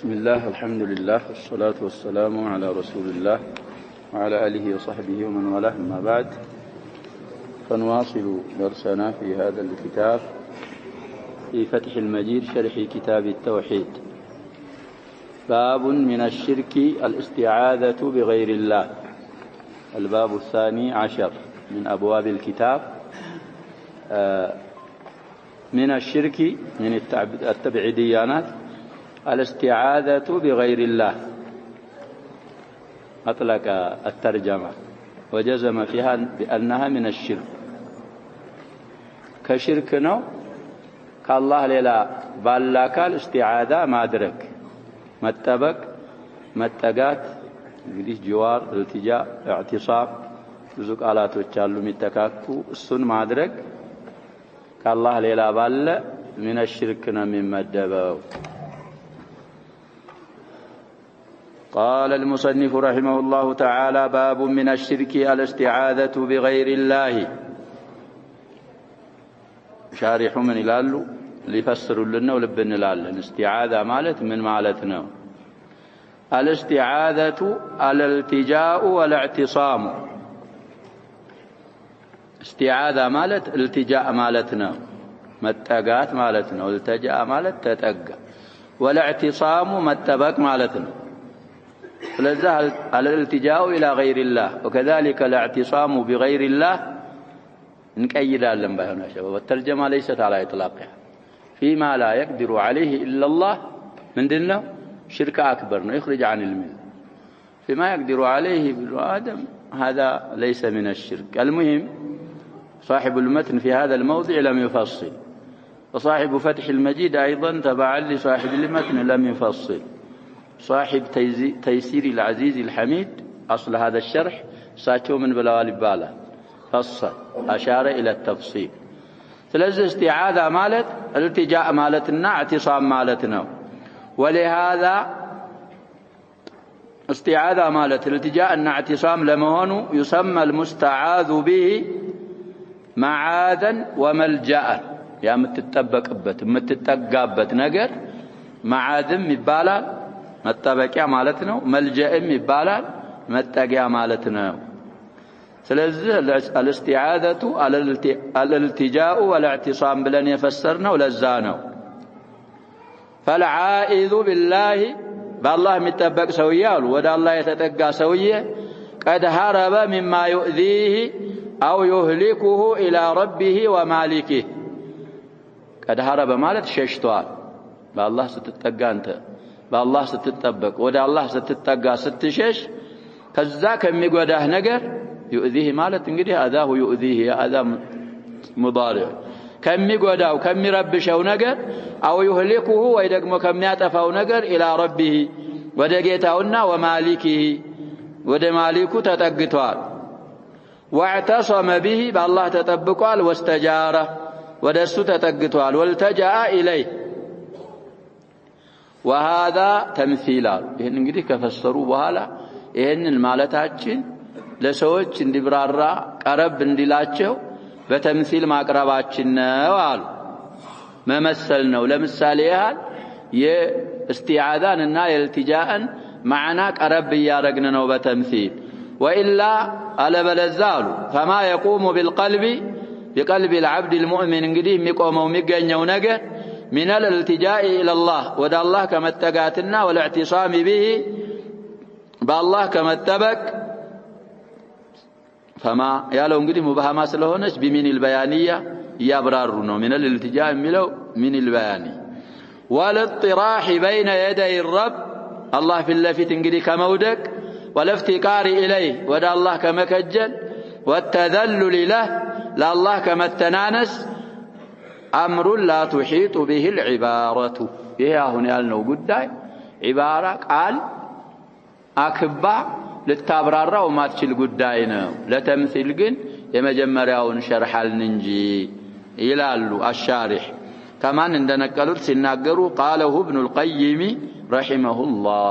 بسم الله الحمد لله والصلاة والسلام على رسول الله وعلى آله وصحبه ومن والاه أما بعد فنواصل درسنا في هذا الكتاب في فتح المجيد شرح كتاب التوحيد. باب من الشرك الاستعاذة بغير الله، الباب الثاني عشر من أبواب الكتاب. من الشرك من التبعيديانات الاستعاذة بغير الله، أطلق الترجمة وجزم فيها بأنها من الشرك. كشرك نو كالله ليلا بالاك الاستعاذة مادرك متبك متقات جوار التجاء اعتصاب رزق آلات وچالو متكاكو السن مادرك كالله ليلا بال من الشرك من مدبو. قال المصنف رحمه الله تعالى: باب من الشرك الاستعاذة بغير الله. شارح من يلالو ليفسر لنا ولبن لالن استعاذة مالت من مالتنا. الاستعاذة الالتجاء والاعتصام. استعاذة مالت التجاء مالتنا متقات مالتنا، والتجاء مالت تتقى، والاعتصام متبك مالتنا. فلذا الالتجاء إلى غير الله وكذلك الاعتصام بغير الله نكيد لهم بهنا شباب. والترجمة ليست على إطلاقها فيما لا يقدر عليه إلا الله من دينه شرك أكبر يخرج عن الملة. فيما يقدر عليه ابن آدم هذا ليس من الشرك. المهم صاحب المتن في هذا الموضع لم يفصل، وصاحب فتح المجيد أيضا تبعا لصاحب المتن لم يفصل. صاحب تيسير العزيز الحميد أصل هذا الشرح ساتو من بلوال بالا فصل أشار إلى التفصيل. ثلاث استعاذة مالت الالتجاء مالتنا اعتصام مالتنا، ولهذا استعاذة مالت الالتجاء أن اعتصام لمهونه يسمى المستعاذ به معاذا وملجأ. يا متتبقبت متتقابت نجر معاذم يبالا متبقيا مالتنا، ملجأم يبالا متقيا مالتنا. ስለዚህ الاستعاذة الالتجاء والاعتصام بلن يفسرنا ولذا ነው. فالعائذ بالله بالله متبق سويه አሉ ወደ አላህ የተጠጋ ሰውዬ قد هرب مما يؤذيه أو يهلكه إلى ربه ومالكه. قد هرب ማለት ሸሽቷል። بالله ስትጠጋ አንተ بالله ስትጠበቅ ወደ አላህ ስትጠጋ ስትሸሽ ከዛ ከሚጎዳህ ነገር يؤذيه ማለት እንግዲህ አዛሁ يؤذيه አዛ مضارع ከሚጎዳው ከሚረብሸው ነገር أو يهلكه ወይ ደግሞ ከሚያጠፋው ነገር إلى ربه ወደ ጌታውና ومالكه ወደ ማሊኩ ተጠግቷል። واعتصم به بالله تطبقال واستجاره ودسو تطغتوال والتجا اليه. وهذا تمثيل ይሄን እንግዲህ ከፈሰሩ በኋላ ይሄንን ማለታችን ለሰዎች እንዲብራራ ቀረብ እንዲላቸው በተምሲል ማቅረባችን ነው አሉ። መመሰል ነው። ለምሳሌ ያህል የእስቲዓዛንና የልትጃአን ማዕና ቀረብ ያረግነ ነው በተምሲል። وإلا على بلزالو فما يقوم بالقلب بقلب العبد المؤمن እንግዲህ የሚቆመው የሚገኘው ነገር من الالتجاء إلى الله ودا الله كما اتقاتنا والاعتصام به بالله كما اتبك. فما يالو እንግዲህ مبهما ስለሆነች بمن البيانية ያብራሩ ነው። من الالتجاء የሚለው من البياني والاضطراح بين يدي الرب الله في اللفت እንግዲህ ከመውደቅ والافتقار إليه ودى الله كما كجل والتذلل له لا الله كما التنانس أمر لا تحيط به العبارة. إيه هنا يالنو قداي عبارة قال أكبع للتابرار وما تشل قداينا لتمثل قن يمجمريون شرح الننجي إلالو الشارح كمان عندنا قالوا سناقروا قاله ابن القيم رحمه الله.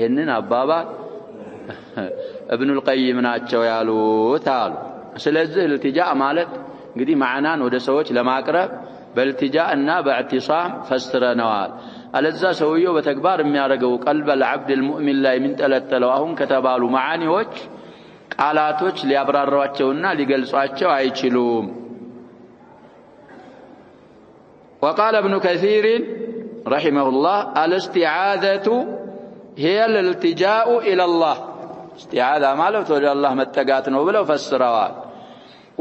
إننا بابا ابن القيم ናቸው ያሉት አሉ። ስለዚህ الالتجاء ማለት እንግዲህ ማዕናን ወደ ሰዎች ለማቅረብ بالالتجاء እና باعتصام فسرناوال. አለዛ ሰውየው በተግባር የሚያደርገው ቀልበ العبد المؤمن ላይ የሚንጠለጠለው አሁን ከተባሉ ማዓኒዎች ቃላቶች ሊያብራሯቸውና ሊገልጿቸው አይችሉም وقال ابن كثير رحمه الله الاستعاذة هي الالتجاء إلى الله استعاذة ማለት ወደ አላህ መጠጋት ነው ብለው ፈስረዋል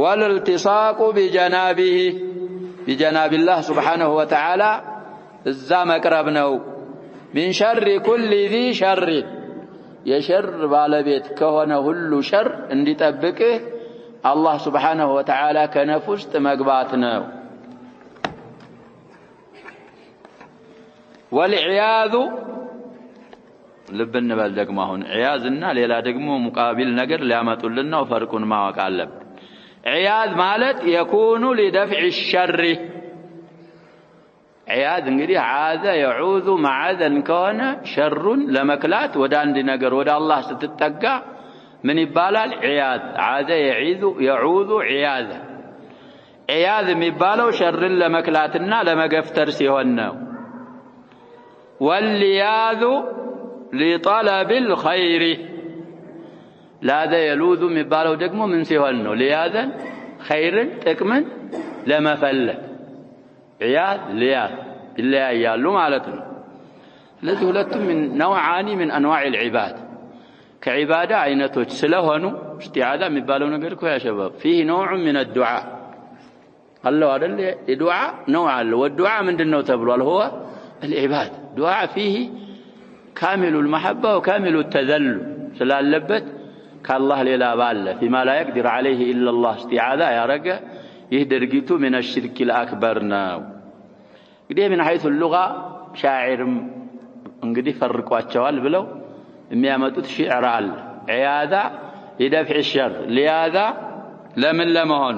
والالتصاق بجناب الله سبحانه وتعالى እዛ መቅረብ ነው من شر كل ذي شر የሸር ባለቤት ከሆነ ሁሉ ሸር እንዲጠብቅህ አላህ سبحانه وتعالى ከነፍ ውስጥ መግባት ነው والعياذ ልብን በል ደግሞ አሁን عياذና ሌላ ደግሞ ሙቃቢል ነገር ሊያመጡልን ነው ፈርቁን ማወቅ አለብን عياذ ማለት يكون لدفع الشر عياذ እንግዲህ عاذ يعوذ معاذا كون شر ለመክላት ወደ አንድ ነገር ወደ አላህ ስትጠጋ ምን ይባላል عياذ عاذ يعوذ عياذ عياذ የሚባለው ሸርን ለመክላትና ለመገፍተር ሲሆን ነው واللياذ لطلب الخير لا ذا يلوذ የሚባለው ደግሞ ምን ሲሆን ነው لياذا خيርን ጥቅምን ለመፈለግ عياذ لياذ ይለያያሉ ማለት ነው ስለዚህ ሁለቱም من نوعان من انواع العباد كعباده አይነቶች ስለሆኑ استعاذة የሚባለው ነገር እኮ ያ شباب فيه نوع من الدعاء الله አይደል الدعاء نوع አለው والدعاء ምንድነው ተብሏል هو العباد دعاء فيه كامل المحبة وكامل التذلل ስላለበት كالله ሌላ ባለ فيما لا يقدر عليه إلا الله استعاذة ያረገ ይህ ድርጊቱ من الشرك الأكبر ነው እንግዲህ من حيث اللغة شاعرም እንግዲህ ፈርቋቸዋል ብለው የሚያመጡት ሽዕር አለ عياذة لدفع الشر لياذا ለምን ለመሆኑ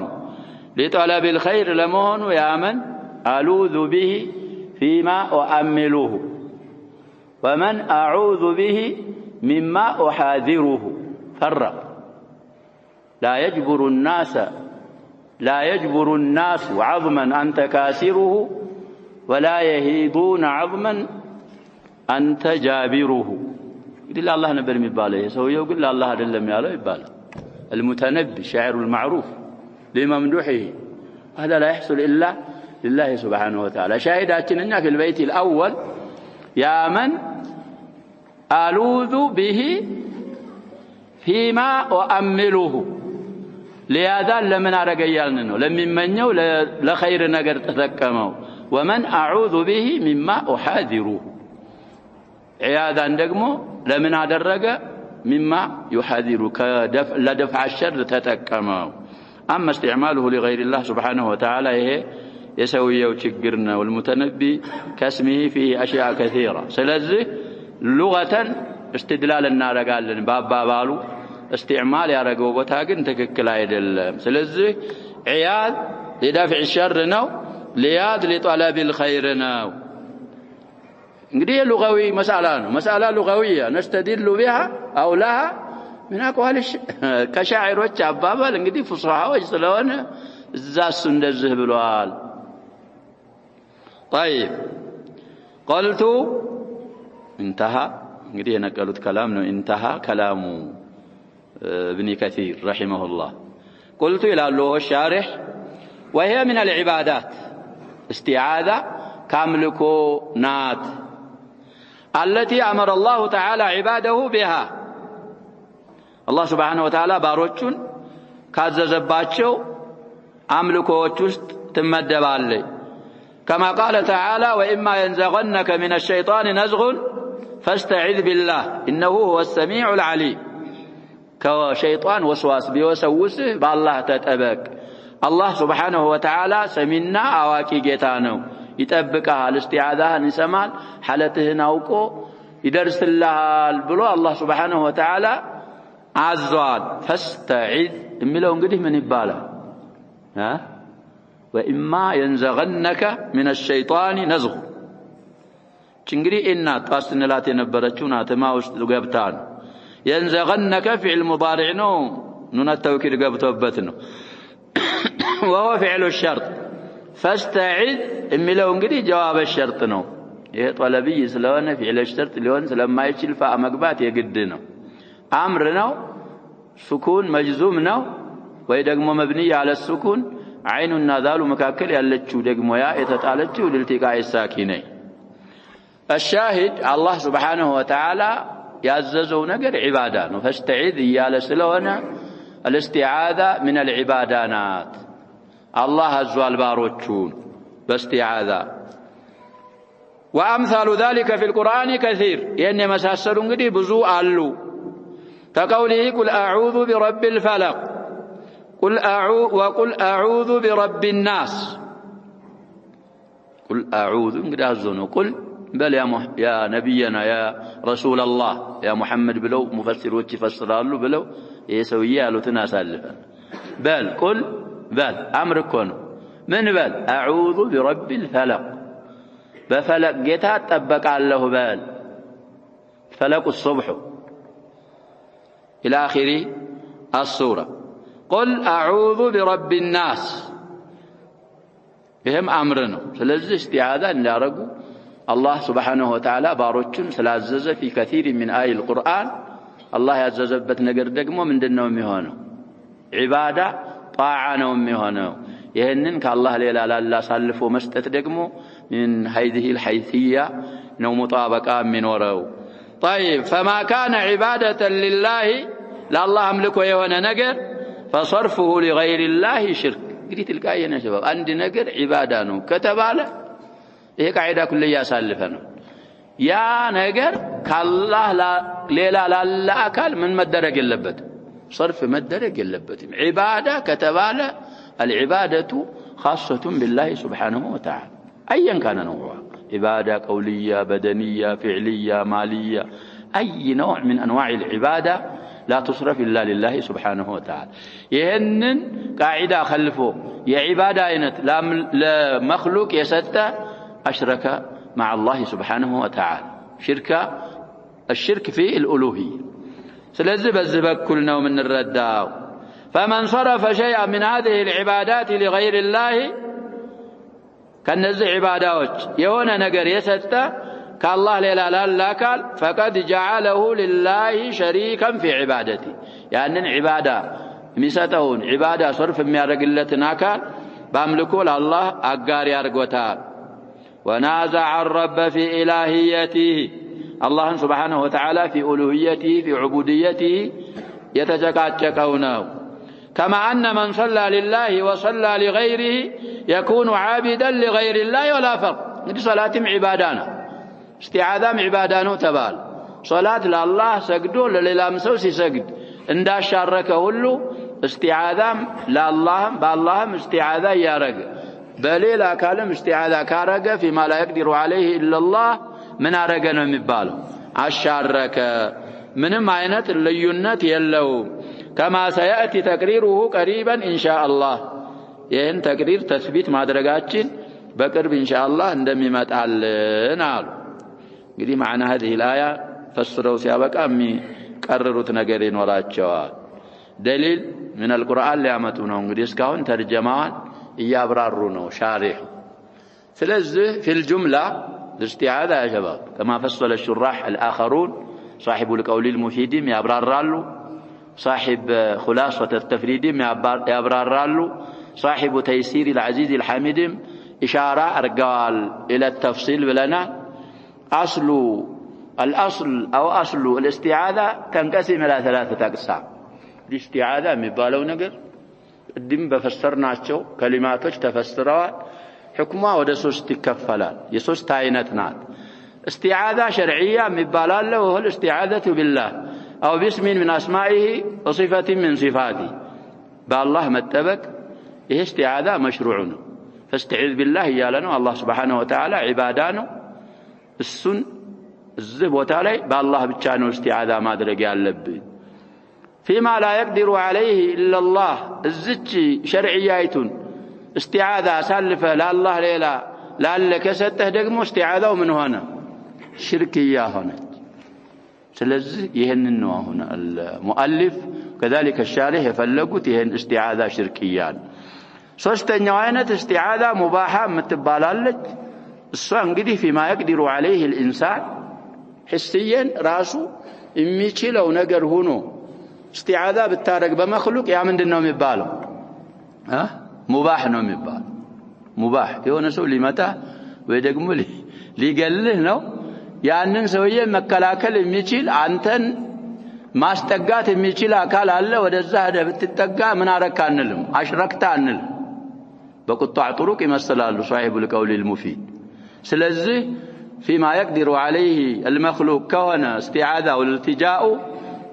لطلب الخير ለመሆኑ ያመን ألوذ به فيما أؤمله ومن أعوذ به مما أحاذره فرق لا يجبر الناس عظما أنت كاسره ولا يهيدون عظما أنت جابره قل الله نبر مباله سوى يقول الله أدلم ياله يباله المتنبي شاعر المعروف لممدوحه هذا لا يحصل إلا لله سبحانه وتعالى شاهداتنا في البيت الأول يا من ألوذ به فيما أؤمله لهذا لمن أرجيالنا لم يمنوا لخير نجر تذكمه ومن أعوذ به مما أحاذره عياذا دقمه لمن أدرج مما يحاذرك لدفع الشر تتكمه أما استعماله لغير الله سبحانه وتعالى يسويه وشجرنا والمتنبي كاسمه فيه أشياء كثيرة سلزه لغة استدلال النار قال لنا بابا بالو استعمال يا رجو بتاجن تككل عيدل سلزه عياذ لدافع الشر نو لياذ لطلب الخير نو انقديه لغوي مسألة لغوية نستدل بها أو لها من أقوال كشاعر وشعبابا انقديه فصحى وجسلون الزاس ندزه بالوال طيب قلت انتهى እንግዲህ የነቀሉት كلام ነው انتهى كلام ابن كثير رحمه الله قلت الى له الشارح وهي من العبادات استعاذة كاملكو نات التي امر الله تعالى عباده بها الله سبحانه وتعالى باروቹን ካዘዘባቸው አምልኮዎች ውስጥ ትመደባለች كما قال تعالى وإما ينزغنك من الشيطان نزغ فاستعذ بالله إنه هو السميع العليم كشيطان وسواس بيوسوسه بالله تتبك الله سبحانه وتعالى سمينا أواكي جيتانو يتبكها الاستعاذة نسمال حالته ناوكو يدرس الله البلو الله سبحانه وتعالى عزوان فاستعذ املون قده من يباله ها وإما ينزغنك من الشيطان نزغ چنگری إنا تاسنلات ينبرچونا تما وغبتان ينزغنك فعل مضارع نون التوكيد غبتوبتنو وهو فعل الشرط فاستعذ املون قدي جواب الشرط نو ይሄ ጠለብይ ስለሆነ ፊዕል ሸርጥ ሊሆን ስለማይችል ፋ መግባት የግድ ነው አምር ነው ሱኩን መጅዙም ነው ወይ ደግሞ መብኒ ያለ ሱኩን አይኑና ዛሉ መካከል ያለችው ደግሞ ያ የተጣለችው ለልቲቃኢ ሳኪነይ الشاهد الله سبحانه وتعالى ያዘዘው ነገር ዒባዳ ነው فاستعذ እያለ ስለሆነ الاستعاذة من العبادات الله አዟል ባሮቹን باستعاذة وامثال ذلك في القرآن كثير يعني መሳሰሉ እንግዲህ ብዙ አሉ كقوله قل اعوذ برب الفلق وقل اعوذ برب الناس قل اعوذ እንግዲህ አዘነው قل بل يا نبينا يا رسول الله يا محمد بلو مفسروች ይፈስራሉ ብለው ይሄ ሰውዬ ያሉትን አሳልፈን بل قل بل امر كن من بل اعوذ برب الفلق بفلق ጌታ ተጠበቃለሁ በል فلق الصبح الى اخر السوره قل اعوذ برب الناس ይሄም አምር ነው ስለዚህ استعاذة እንዳረጉ الله سبحانه وتعالى ባሮቹን ስላዘዘ في كثير من آي القرآن الله ያዘዘበት ነገር ደግሞ ምንድነው የሚሆነው ዒባዳ ጣዓ ነው የሚሆነው ይሄንን ከአላህ ሌላ ላላ ሳልፎ መስጠት ደግሞ من هذه الحيثية ነው مطابقة የሚኖረው طيب فما كان عبادة لله لله املكه የሆነ ነገር فصرفه لغير الله شرك እንግዲህ ትልቃየና شباب አንድ ነገር ዒባዳ ነው ከተባለ ይሄ ቃዒዳ ኩል ያሳልፈ ነው ያ ነገር ከአላህ ሌላ ላላ አካል ምን መደረግ የለበት صرف መደረግ የለበትም ዒባዳ ከተባለ العبادة خاصة بالله سبحانه وتعالى ايا كان نوعها عبادة قولية بدنية فعلية مالية اي نوع من انواع العبادة لا تصرف الا لله سبحانه وتعالى ይሄንን ቃዒዳ خلفه የዒባዳ አይነት ለመخلوق የሰጠ أشرك مع الله سبحانه وتعالى الشرك في الألوهية سلذب الزبك كلنا من الرداء فمن صرف شيئا من هذه العبادات لغير الله كان نزع عبادات يونا نقر يستا كالله ليلا لا كال فقد جعله لله شريكا في عبادته يعني عبادة مساتون عبادة صرف ميارق اللتنا كال باملكوا لله أقار يارقوتال ونازع الرب في إلهيته الله سبحانه وتعالى في ألوهيته في عبوديته يتجاكونه كما أن من صلى لله وصلى لغيره يكون عابدا لغير الله ولا فرق هذه صلاة عبادانا استعاذة عبادانه تبال صلاة لله سجدوا للامسو سجد عند شاركه له استعاذة لله بالله استعاذة يا رجل بليل كلام استعاذة كارجة فيما لا يقدر عليه إلا الله من أرجنا مباله عشارك من معينات الليونات يلو كما سيأتي تقريره قريبا إن شاء الله ين تقرير تثبيت مع درجاتين بقرب إن شاء الله عندما متعلنا قدي معنا هذه الآية فسروا سيابك أمي قرروا تنقرين ولا الجواب دليل من القرآن لأمتونه قدي اسكاون ترجمان يابرارونه شارح ثلاثة في الجملة الاستعاذة يا شباب كما فصل الشراح الآخرون صاحب القول المفيد يابرارالو صاحب خلاصة التفريد يابرارالو صاحب تيسير العزيز الحميد إشارة أرقال إلى التفصيل بلنا أصل الاستعاذة تنقسم إلى 3 أقسام الاستعاذة مبالو نقر الدم بفسرنا شو كلماتك تفسروا حكمها وده 3 تكفلان يسوس تعينتنات استعاذة شرعية مبالال له وهو الاستعاذة بالله أو باسم من أسمائه وصفة من صفاته بالله متبك إيه استعاذة مشروعنا فاستعذ بالله يا لنا الله سبحانه وتعالى عبادانه السن الزب وتعالى بالله بتشانه استعاذة ما درج يالبي فيما لا يقدر عليه إلا الله الزج شرعيات استعاذة سالفة لا الله ليلا لعلك ستهدق استعاذة ومن هنا شركية هنا سلزي يهن هنا المؤلف كذلك الشارح يفلقوا يهن استعاذة شركيان ሶስተኛው አይነት استعاذة مباحة متبالالج እሷ እንግዲህ فيما يقدر عليه الانسان حسيا ራሱ የሚችለው ነገር ሆኖ استعاذة ብታረግ በመخلوق ያ ምንድነው የሚባለው ሙባህ ነው የሚባለው ሙባህ የሆነ ሰው ሊመታ ወይ ደግሞ ሊገልህ ነው ያንን ሰውዬ መከላከል የሚችል አንተን ማስጠጋት የሚችል አካል አለ ወደዛ ሄደ ብትጠጋ ምን አረካ አንልም አሽረክታ አንል በቁጣዕ ጥሩቅ ይመስላሉ صاحب القول المفيد ስለዚህ فيما يقدر عليه المخلوق كون استعاذة والالتجاء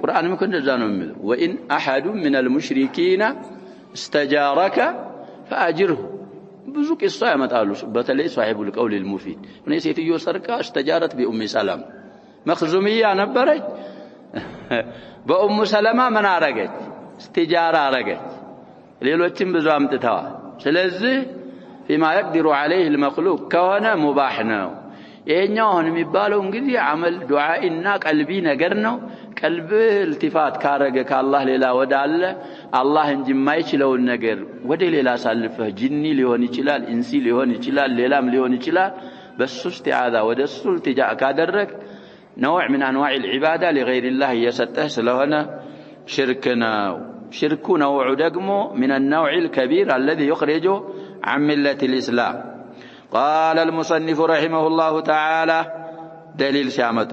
قرآن ممكن እንደዛ ነው የሚለው وإن أحد من المشركين استجارك فأجره ብዙ ቂሷ ያመጣሉ በተለይ صاحب القول المفيد እኔ ሴትዮ ሰርቃ استجارت بأم سلام مخزومية ነበረች በኡሙ ሰለማ ምን አረገች استجارة አረገች ሌሎችም ብዙ አምጥተዋል ስለዚህ فيما يقدر عليه المخلوق كونه مباح ነው ይሄኛው አሁን የሚባለው እንግዲህ አመል ዱዓኢና ቀልቢ ነገር ነው ቀልብ التفات ካረገ ከአላህ ሌላ ወዳለ አላህ እንጂ የማይችለው ነገር ወደ ሌላ ሳልፈህ ጂኒ ሊሆን ይችላል ኢንሲ ሊሆን ይችላል ሌላም ሊሆን ይችላል በሱ استعاذة ወደሱ التجاء ካደረክ نوع من انواع العباده لغير الله يسته ስለሆነ ሽርክ نوع ደግሞ من النوع الكبير الذي يخرج عن ملة الإسلام قال المصنف رحمه الله تعالى دليل شامة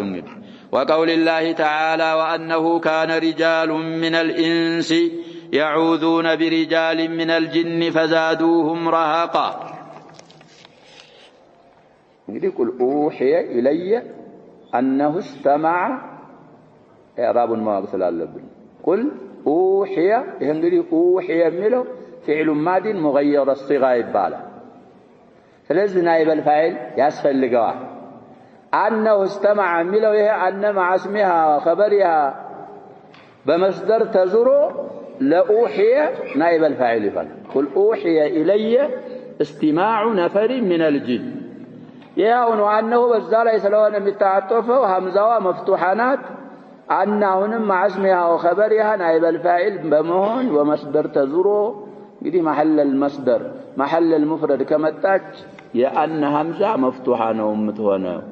وقول الله تعالى وأنه كان رجال من الإنس يعوذون برجال من الجن فزادوهم رهقا يقول أوحي إلي أنه استمع إعراب ما أغسل اللبن قل أوحي يقول أوحي ملو فعل ماد مغير الصيغة يبالا فلذا نائب الفاعل يسفل لقواه أنه استمع ملو أن مع اسمها وخبرها بمصدر تزرو لأوحي نائب الفاعل فعل قل أوحي إلي استماع نفر من الجن يهون أنه بزال يسلون بالتعطف وهمزة مفتوحانات أنه مع اسمها وخبرها نائب الفاعل بمهن ومصدر تزرو قدي محل المصدر محل المفرد كمتاج يأن همزة مفتوحة ومتهونة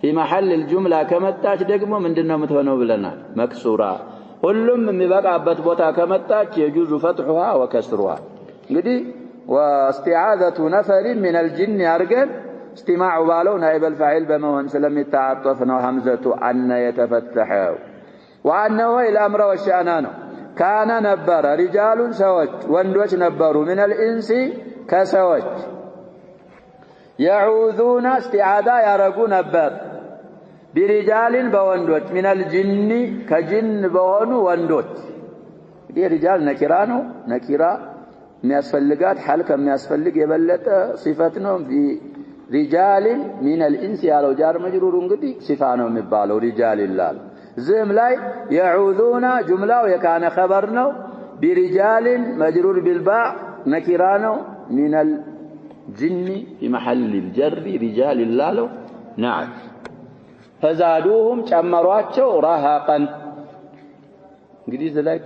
في محل الجملة كمتاج دقمو من دنا متهونة بلنا مكسورة كلهم من بقى بطبطة كمتاج يجوز فتحها وكسرها قدي واستعاذة نفر من الجن أرجل استماع بالو نائب الفاعل بمهن سلم التعطفنا همزة أن يتفتحه وأنه الأمر والشأنانه كان نبر رجال سوج وندوش نبروا من الإنس كسوج يعوذون استعاذة يرقوا نبر برجال بوندوش من الجن كجن بونو وندوش دي رجال نكرانو نكرا مياسفلقات حالك مياسفلق يبلت صفتنهم في رجال من الإنس يالو جار مجرورون قدي صفانهم يبالو رجال الله زم لاي يعوذون جملة ويكان خبرنا برجال مجرور بالباء نكرانو من الجن في محل الجر رجال الله نعم فزادوهم شمرواቸው رهقا እንግዲህ ዘላክ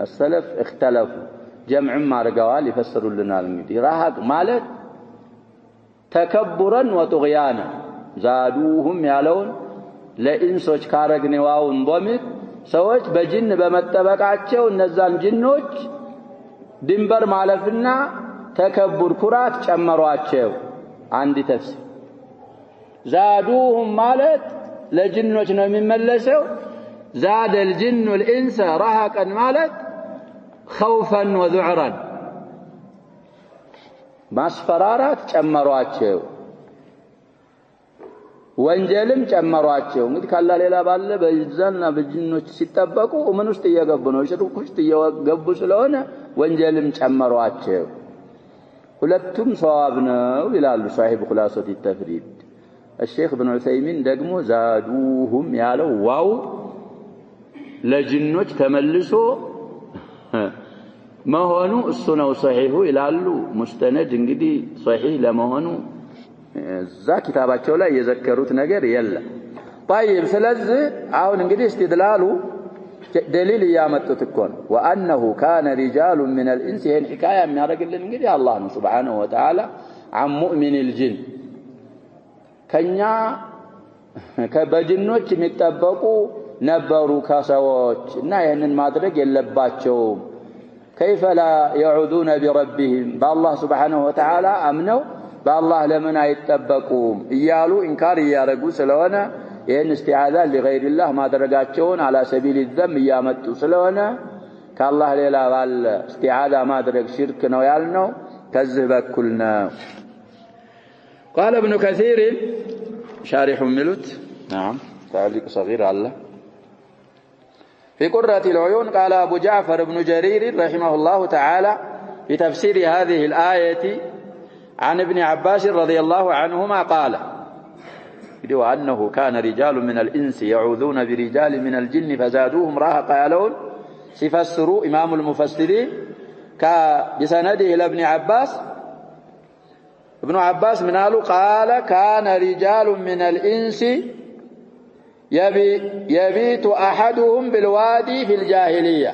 السلف اختلفوا جمع ማርገዋል ይፈስሩልናል እንግዲህ رهق ማለት ተከቡረን ወጥغያና زادوهم ያለውን ለኢንሶች ካረግነዋውን በሚል ሰዎች በጅን በመጠበቃቸው እነዛን ጅኖች ድንበር ማለፍና ተከቡር ኩራት ጨመሯቸው አንድ ተፍሲር زادوهم ማለት ለጅኖች ነው የሚመለሰው زاد الجن الانس رهقا ማለት خوفا وذعرا ማስፈራራት ጨመሯቸው ወንጀልም ጨመሯቸው እንግዲህ ካላ ሌላ ባለ በዛና በጅኖች ሲጠበቁ ምን ውስጥ እየገቡ ነው ሽርክ ውስጥ እየገቡ ስለሆነ ወንጀልም ጨመሯቸው ሁለቱም ሰዋብ ነው ይላሉ صاحب خلاصة التفريد الشيخ ابن عثيمين ደግሞ زادوهم ያለው ዋው ለጅኖች ተመልሶ መሆኑ እሱ ነው صحيح ይላሉ ሙስተነድ እንግዲህ صحيح ለመሆኑ እዛ ኪታባቸው ላይ የዘከሩት ነገር የለም طيب ስለዚህ አሁን እንግዲህ استدلالu دليل ያመጡት እኮ ነው وانه كان رجال من الانس ይሄን ሒካያ የሚያደርግልን እንግዲህ አላህ ነው Subhanahu Wa Ta'ala عن مؤمن الجن ከኛ ከበጅኖች የሚጠበቁ ነበሩ ከሰዎች እና ይሄንን ማድረግ የለባቸውም كيف لا يعوذون بربهم بالله سبحانه وتعالى امنوا بالله لمن አይጠበቁም እያሉ ኢንካር ያረጉ ስለሆነ ይሄን استعاذة لغير الله ማድረጋቸውን على سبيل الذم ያመጡ ስለሆነ ከአላህ ሌላ ባለ استعاذة ማድረግ ሽርክ ነው ያልነው ከዚህ በኩል ነው قال ابن كثير شارح ملوت نعم تعليق صغير على في قرة العيون قال أبو جعفر بن جرير رحمه الله تعالى في تفسير هذه الآية عن ابن عباس رضي الله عنهما قال وأنه كان رجال من الإنس يعوذون برجال من الجن فزادوهم راهقا يلون سيفسروا إمام المفسرين بسنده إلى ابن عباس ابن عباس من قال كان رجال من الإنس يبيت أحدهم بالوادي في الجاهلية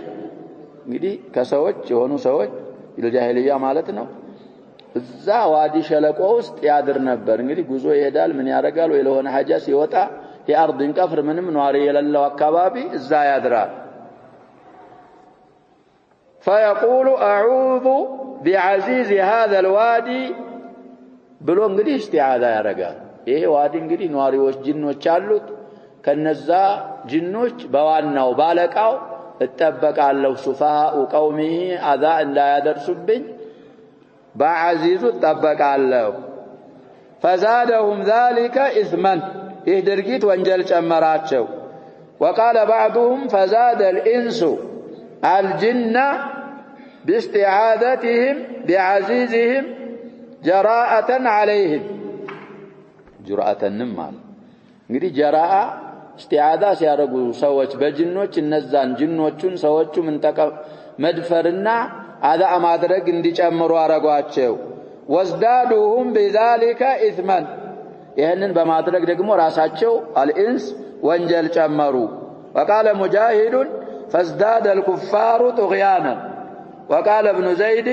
እንግዲህ ከሰዎች የሆኑ ሰዎች الجاهلية ማለት ነው እዛ ዋዲ ሸለቆ ውስጥ ያድር ነበር እንግዲህ ጉዞ ይሄዳል ምን ያረጋል ወይ ለሆነ ሐጃ ሲወጣ የአርድን ቀፍር ምንም ኗሪ የሌለው አካባቢ እዛ ያድራል فيقول أعوذ بعزيز هذا الوادي ብሎ እንግዲህ استعاذة ያረጋል ይሄ ዋዲ እንግዲህ ኗሪዎች ጅኖች አሉት ከነዛ ጅኖች በዋናው ባለቃው እጠበቃለሁ ሱፋሃ ቀውሚ አዛ እንዳያደርሱብኝ በአዚዙ እጠበቃለሁ فزادهم ذلك إثما ይህ ድርጊት ወንጀል ጨመራቸው وقال بعضهم فزاد الإنس الجن باستعاذتهم بعزيزهم جراءة عليهم جراءة نمال እንግዲህ ጀራአ استعاذة ሲያረጉ ሰዎች በጅኖች እነዛን ጅኖቹን ሰዎቹ መድፈርና አዛ ማድረግ እንዲጨምሩ አረጋቸው ወዝዳዱሁም بذلك إثما ይሄንን በማድረግ ደግሞ ራሳቸው الانس ወንጀል ጨመሩ وقال مجاهد فازداد الكفار طغيانا وقال ابن زيد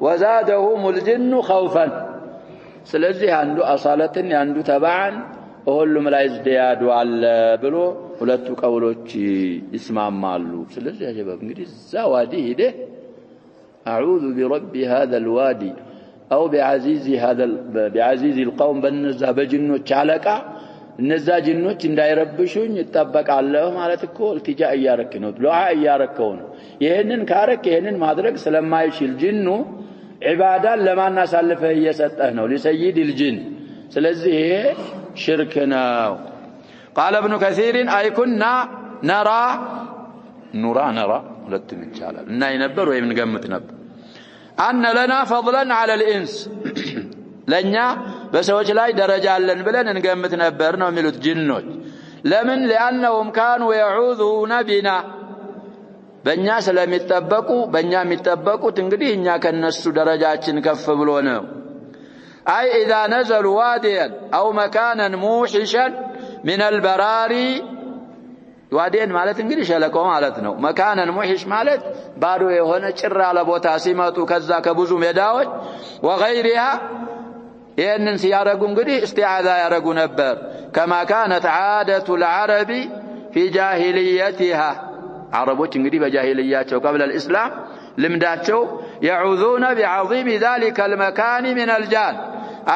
وزادهم الجن خوفا ስለዚህ አንዱ አሳለትን አንዱ ተባዓን ሁሉም ላይ ዝያዱ አለ ብሎ ሁለቱ ቀውሎች ይስማማሉ ስለዚህ ያጀበብ እንግዲህ ዛዋዲ ሄደ اعوذ برب هذا الوادي او بعزيز القوم በነዛ በጅኖች አለቃ እነዛ ጅኖች እንዳይረብሹኝ ይተበቃለሁ ማለት እኮ التجا እያረክ ነው ዱዓ እያረከው ነው ይሄንን ካረክ ይሄንን ማድረግ ስለማይችል ጅኑ ዒባዳን ለማን አሳልፈህ እየሰጠህ ነው ለሰይድ الجن ስለዚህ ይሄ ሽርክ ነው قال ابن كثير اي كنا نرى ሁለቱም ይቻላል እና ይነበር ወይም እንገምት ነበር ان لنا فضلا على الانس ለኛ በሰዎች ላይ ደረጃ አለን ብለን እንገምት ነበር ነው የሚሉት ጅኖች ለምን لانهم كانوا يعوذون بنا በእኛ ስለሚጠበቁ በእኛ የሚጠበቁት እንግዲህ እኛ ከነሱ ደረጃችን ከፍ ብሎ ነው اي اذا نزلوا واديا او مكانا موحشا من البراري وادين ማለት እንግዲህ ሸለቆ ማለት ነው مكانا موحش ማለት ባዶ የሆነ ጭራ ያለ ቦታ ሲመጡ ከዛ ከብዙ ሜዳዎች وغيرها ይሄንን ሲያረጉ እንግዲህ استعاذة ያረጉ ነበር كما كانت عادة العرب في جاهليتها عربوች እንግዲህ በጃሂልያቸው قبل الاسلام ልምዳቸው يعوذون بعظيم ذلك المكان من الجان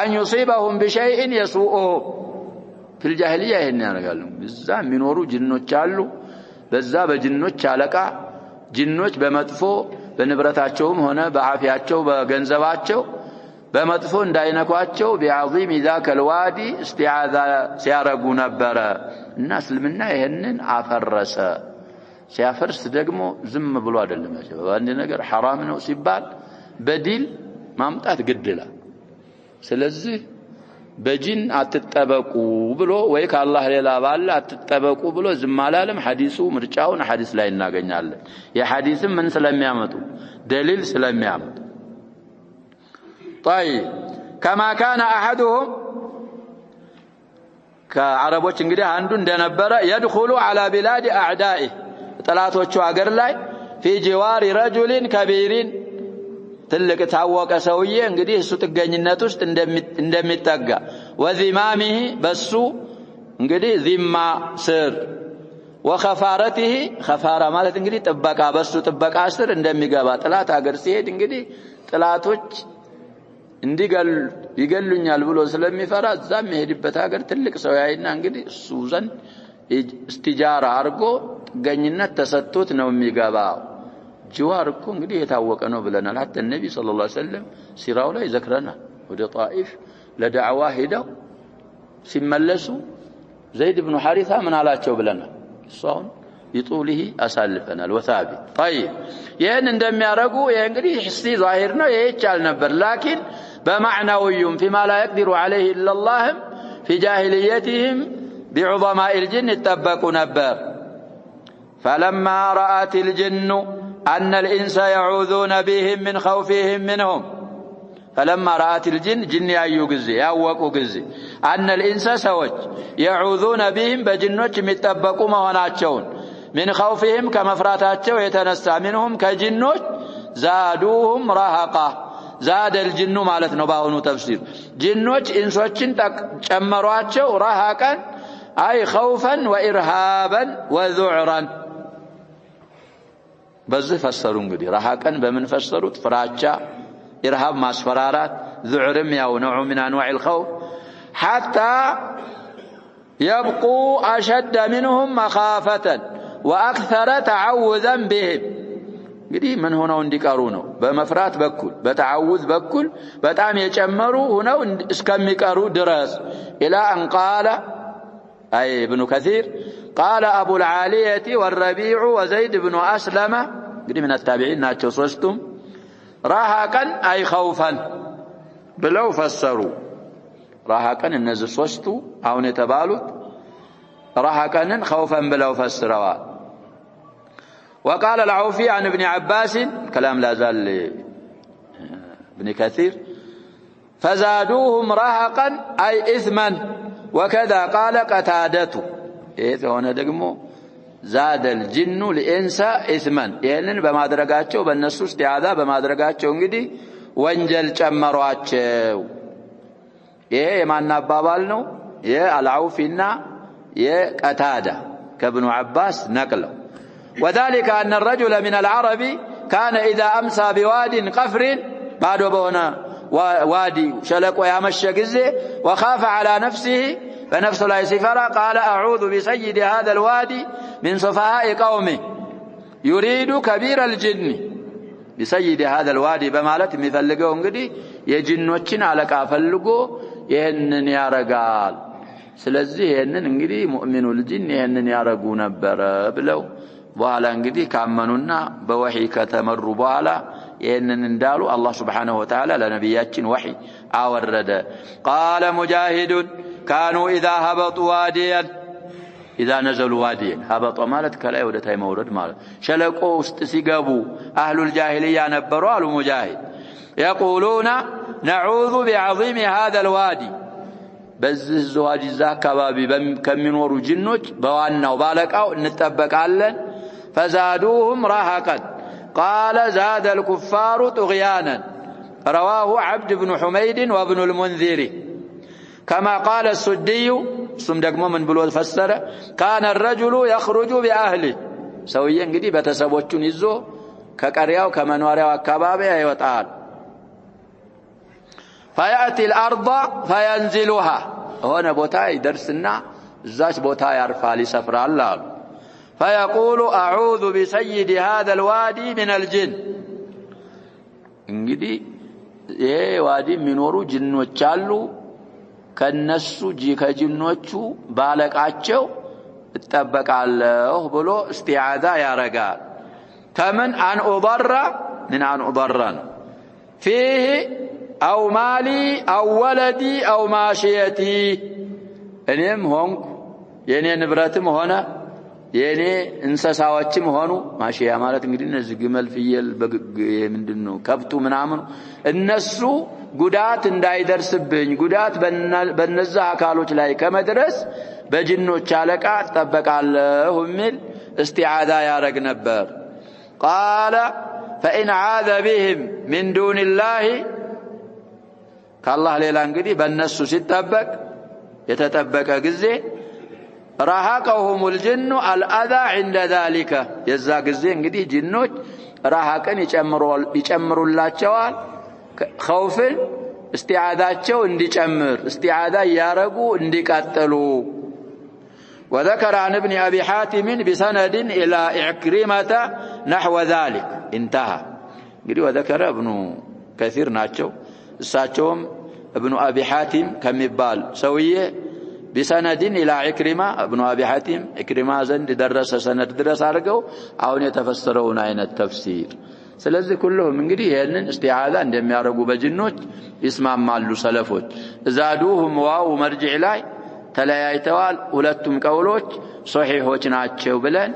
أن يصيبهم بشيء يسوءهم في الجاهلية ይሄን ያረጋሉ እዛ የሚኖሩ ጅኖች አሉ በዛ በጅኖች አለቃ ጅኖች በመጥፎ በንብረታቸውም ሆነ በአፊያቸው በገንዘባቸው በመጥፎ እንዳይነኳቸው بعظيم ذاك الوادي استعاذة ሲያረጉ ነበር እና እስልምና ይሄንን አፈረሰ ሲያፈርስ ደግሞ ዝም ብሎ አይደለም ያለው አንድ ነገር حرام ነው ሲባል በዲል ማምጣት ግድላ ስለዚህ በጂን አትጠበቁ ብሎ ወይ ከአላህ ሌላ ባለ አትጠበቁ ብሎ ዝም አላለም ሐዲሱ ምርጫውን ሐዲስ ላይ እናገኛለን የሐዲስም ምን ስለሚያመጡ ደሊል ስለሚያመጡ طيب كما كان احدهم ከአረቦች እንግዲህ አንዱ እንደነበረ يدخل على بلاد اعدائه ጠላቶቹ አገር ላይ في جوار رجل كبير ትልቅ ታወቀ ሰውዬ እንግዲህ እሱ ጥገኝነት ውስጥ እንደሚጠጋ ወዚማሚሂ በሱ እንግዲህ ዚማ ስር ወኸፋረቲሂ ኸፋራ ማለት እንግዲህ ጥበቃ በሱ ጥበቃ ስር እንደሚገባ ጥላት አገር ሲሄድ እንግዲህ ጥላቶች ይገሉኛል ብሎ ስለሚፈራ እዛም የሄድበት ሀገር ትልቅ ሰው ያይና እንግዲህ እሱ ዘንድ استجاره አርጎ ጥገኝነት ተሰጥቶት ነው የሚገባው ጅዋር እኮ እንግዲህ የታወቀ ነው ብለናል حتى النبي صلى الله عليه وسلم ሲራው ላይ ዘክረናል ወደ ጣኢፍ ለዳዕዋ ሄደው ሲመለሱ ዘይድ ኢብኑ ሐሪሳ ምን አላቸው ብለናል እሷን ይጡልህ አሳልፈናል ወثابت طيب ይሄን እንደሚያረጉ ይሄ እንግዲህ ህሲ ዛሂር ነው ይሄ ይቻል ነበር لكن بمعنويهم فيما لا يقدر عليه الا الله في جاهليتهم بعظماء الجن اتبقوا نبر فلما رأت الجن أن الإنس يعوذون بهم من خوفهم منهم فلما رأت الجن جن يأيو قزي يأوقوا قزي أن الإنس سوج يعوذون بهم بجنوش متبقوا مهناتشون من خوفهم كمفراتاتشو يتنسى منهم كجنوش زادوهم رهقا زاد الجن مالتنا باهنو تفسير جنوش إنسوشن تكمرواتشو رهقا أي خوفا وإرهابا وذعرا بس فسرون قدي رهقا بمن فسروا فراتشا إرهاب ما سفرارات ذعرم أو نوع من أنواع الخوف حتى يبقوا أشد منهم مخافة وأكثر تعوذا بهم قدي من هنا وندكارونه بمفرات بكل بتعوذ بكل بتعم يجمروا هنا اسكمكارو درس إلى أن قال أي ابن كثير قال أبو العالية والربيع وزيد بن أسلم قدي من التابعين ناتشو صوستم رهقا أي خوفا بلو فسروا رهقا النزل صوستو أو نتبالت رهقا خوفا بلو فسروا وقال العوفي عن ابن عباس كلام لا زال ابن كثير فزادوهم رهقا أي إثما وكذا قال قتادته إيه هنا دقمو زاد الجن لإنسى إثما يعني بما درجاتشو بالنصوص استعاذة بما درجاتشو انجدي وانجل چمرواتشو إيه ما نبابالنو إيه العوفينا إيه قتادة كابن عباس نقله وذلك أن الرجل من العرب كان إذا أمسى بواد قفر بعد بونا وادي شلق ويامشى قزي وخاف على نفسه فنفسه لا يسفر قال أعوذ بسيد هذا الوادي من سفهاء قومه يريد كبير الجن بسيد هذا الوادي بمالت مثلقون قدي يجنوچن على كافلقو يهنن يارقال سلزي يهنن انقدي مؤمن الجن يهنن يارقو نبر بلو بوالا انقدي كامنونا بوحي كتمر بوالا يهنن اندالو الله سبحانه وتعالى لنبياتين وحي آورد قال مجاهد كانوا إذا هبطوا واديا إذا نزلوا واديا هبطوا مالت كلا يودتها مورد مالت شلقوا استسقبوا أهل الجاهلية نبروا أهل مجاهد يقولون نعوذ بعظيم هذا الوادي بزز الزواج الزاك بابي كم من ورو جنوج بوانا وبالك أو نتبك علن فزادوهم رهقا قال زاد الكفار طغيانا رواه عبد بن حميد وابن المنذر كما قال السدي سمدك مؤمن بلو فسر كان الرجل يخرج بأهله سويا قدي بتسبوچون يزو كقرياو كمنوارياو اكبابي يوطال فيأتي الأرض فينزلها هنا بوتا يدرسنا زاش بوتا يرفع لسفر الله فيقول أعوذ بسيد هذا الوادي من الجن انقدي ايه وادي منورو جنوچ አሉ ከነሱ ከጅኖቹ ባለቃቸው እጠበቃለሁ ብሎ استعاذة ያረጋል ከምን አን ኡضر من አን ኡضر فيه أو مالي أو ولدي أو ماشيتي እኔም ሆንኩ የኔ ንብረትም ሆነ የኔ እንሰሳዎችም ሆኑ ማሽያ ማለት እንግዲህ እነዚህ ግመል ፍየል ምንድነው ከብቱ ምናምን እነሱ ጉዳት እንዳይደርስብኝ ጉዳት በነዛ አካሎች ላይ ከመድረስ በጅኖች አለቃ ተጠበቃለሁ የሚል استعاذة ያረግ ነበር قال فإن عاذ بهم من دون الله كالله ሌላ እንግዲህ በእነሱ ሲጠበቅ የተጠበቀ ጊዜ رهقهم الجن الأذى عند ذلك የዛ ጊዜ እንግዲህ ጂኖች ረሃቅን ይጨምሩላቸዋል خوفን استعاذاቸው እንዲጨምር استعاذا ያረጉ እንዲቀጥሉ وذكر عن ابن أبي حاتم بسند إلى عكرمة نحو ذلك انتهى እንግዲህ وذكر ابن كثير ናቸው እሳቸውም ابن أبي حاتم ከሚባል ሰውዬ بسند إلى عكرمة ابن أبي حاتم عكرمة ዘንድ ደረሰ ሰነድ ድረስ አድርገው አሁን የተፈሰረውን አይነት ተፍሲር ስለዚህ ሁሉም እንግዲህ ይሄንን استعاذة እንደሚያረጉ በጅኖች ይስማማሉ ሰለፎች ዛዱሁም ዋው መርጅዕ ላይ ተለያይተዋል ሁለቱም ቀውሎች ሶሒሖች ናቸው ብለን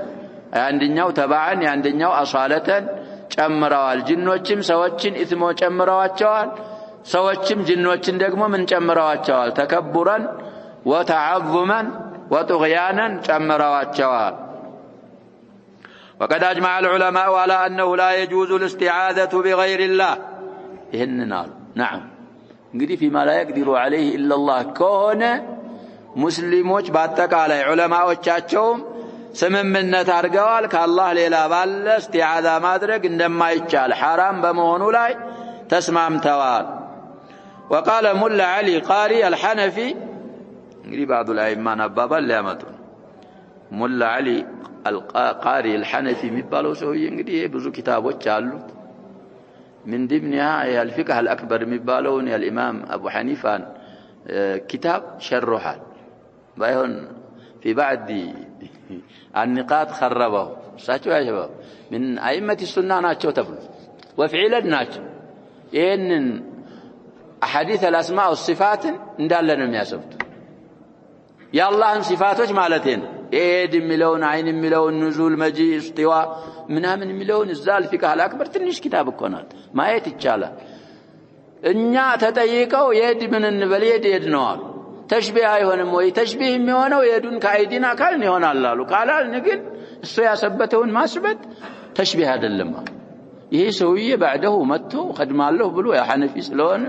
አንደኛው ተባዓን አንደኛው አሷለተን ጨምረዋል ጅኖችም ሰዎችን ኢስሞ ጨምረዋቸዋል ሰዎችም ጅኖችን ደግሞ ምን ጨምረዋቸዋል ተከቡራን وتعظما وطغيانا ጨምረዋቸዋል وقد أجمع العلماء على أنه لا يجوز الاستعاذة بغير الله إهننا نعم እንግዲህ فيما لا يقدر عليه إلا الله كون ሙስሊሞች በአጠቃላይ ዑለማዎቻቸውም ስምምነት አድርገዋል ከአላህ ሌላ ባለ እስቲዓዛ ማድረግ እንደማይቻል حرام በመሆኑ ላይ ተስማምተዋል وقال ملا علي قاري الحنفي እንግዲህ بعض الائمه አባባል ሊያመጡ ሙላ علي القاري الحنفي የሚባለው ሰውዬ እንግዲህ ብዙ ኪታቦች አሉት من ضمنها الفقه الأكبر የሚባለውን الإمام أبو حنيفة كتاب شرحه بايون في بعد النقاط خربه ساتو يا شباب من أئمة السنة ناتشو تفل وفعلا ناتشو إن أحاديث الأسماء والصفات ندالنا مياسبت يا الله صفاتك مالتين إيد ملون عين ملون نزول مجيء استواء من ملون الزال فقه الأكبر تنش كتاب الكونات ما يتجالا إنيا تتيقوا يد من النبليد يدنوال تشبيه يهونم وي تشبيه يهونه يدون كأيدينا كالن يهون الله قال نقل السويا سبتون ما سبت تشبيه هذا اللما يهي سوية بعده متو خدم الله بلو يا حنفي سلون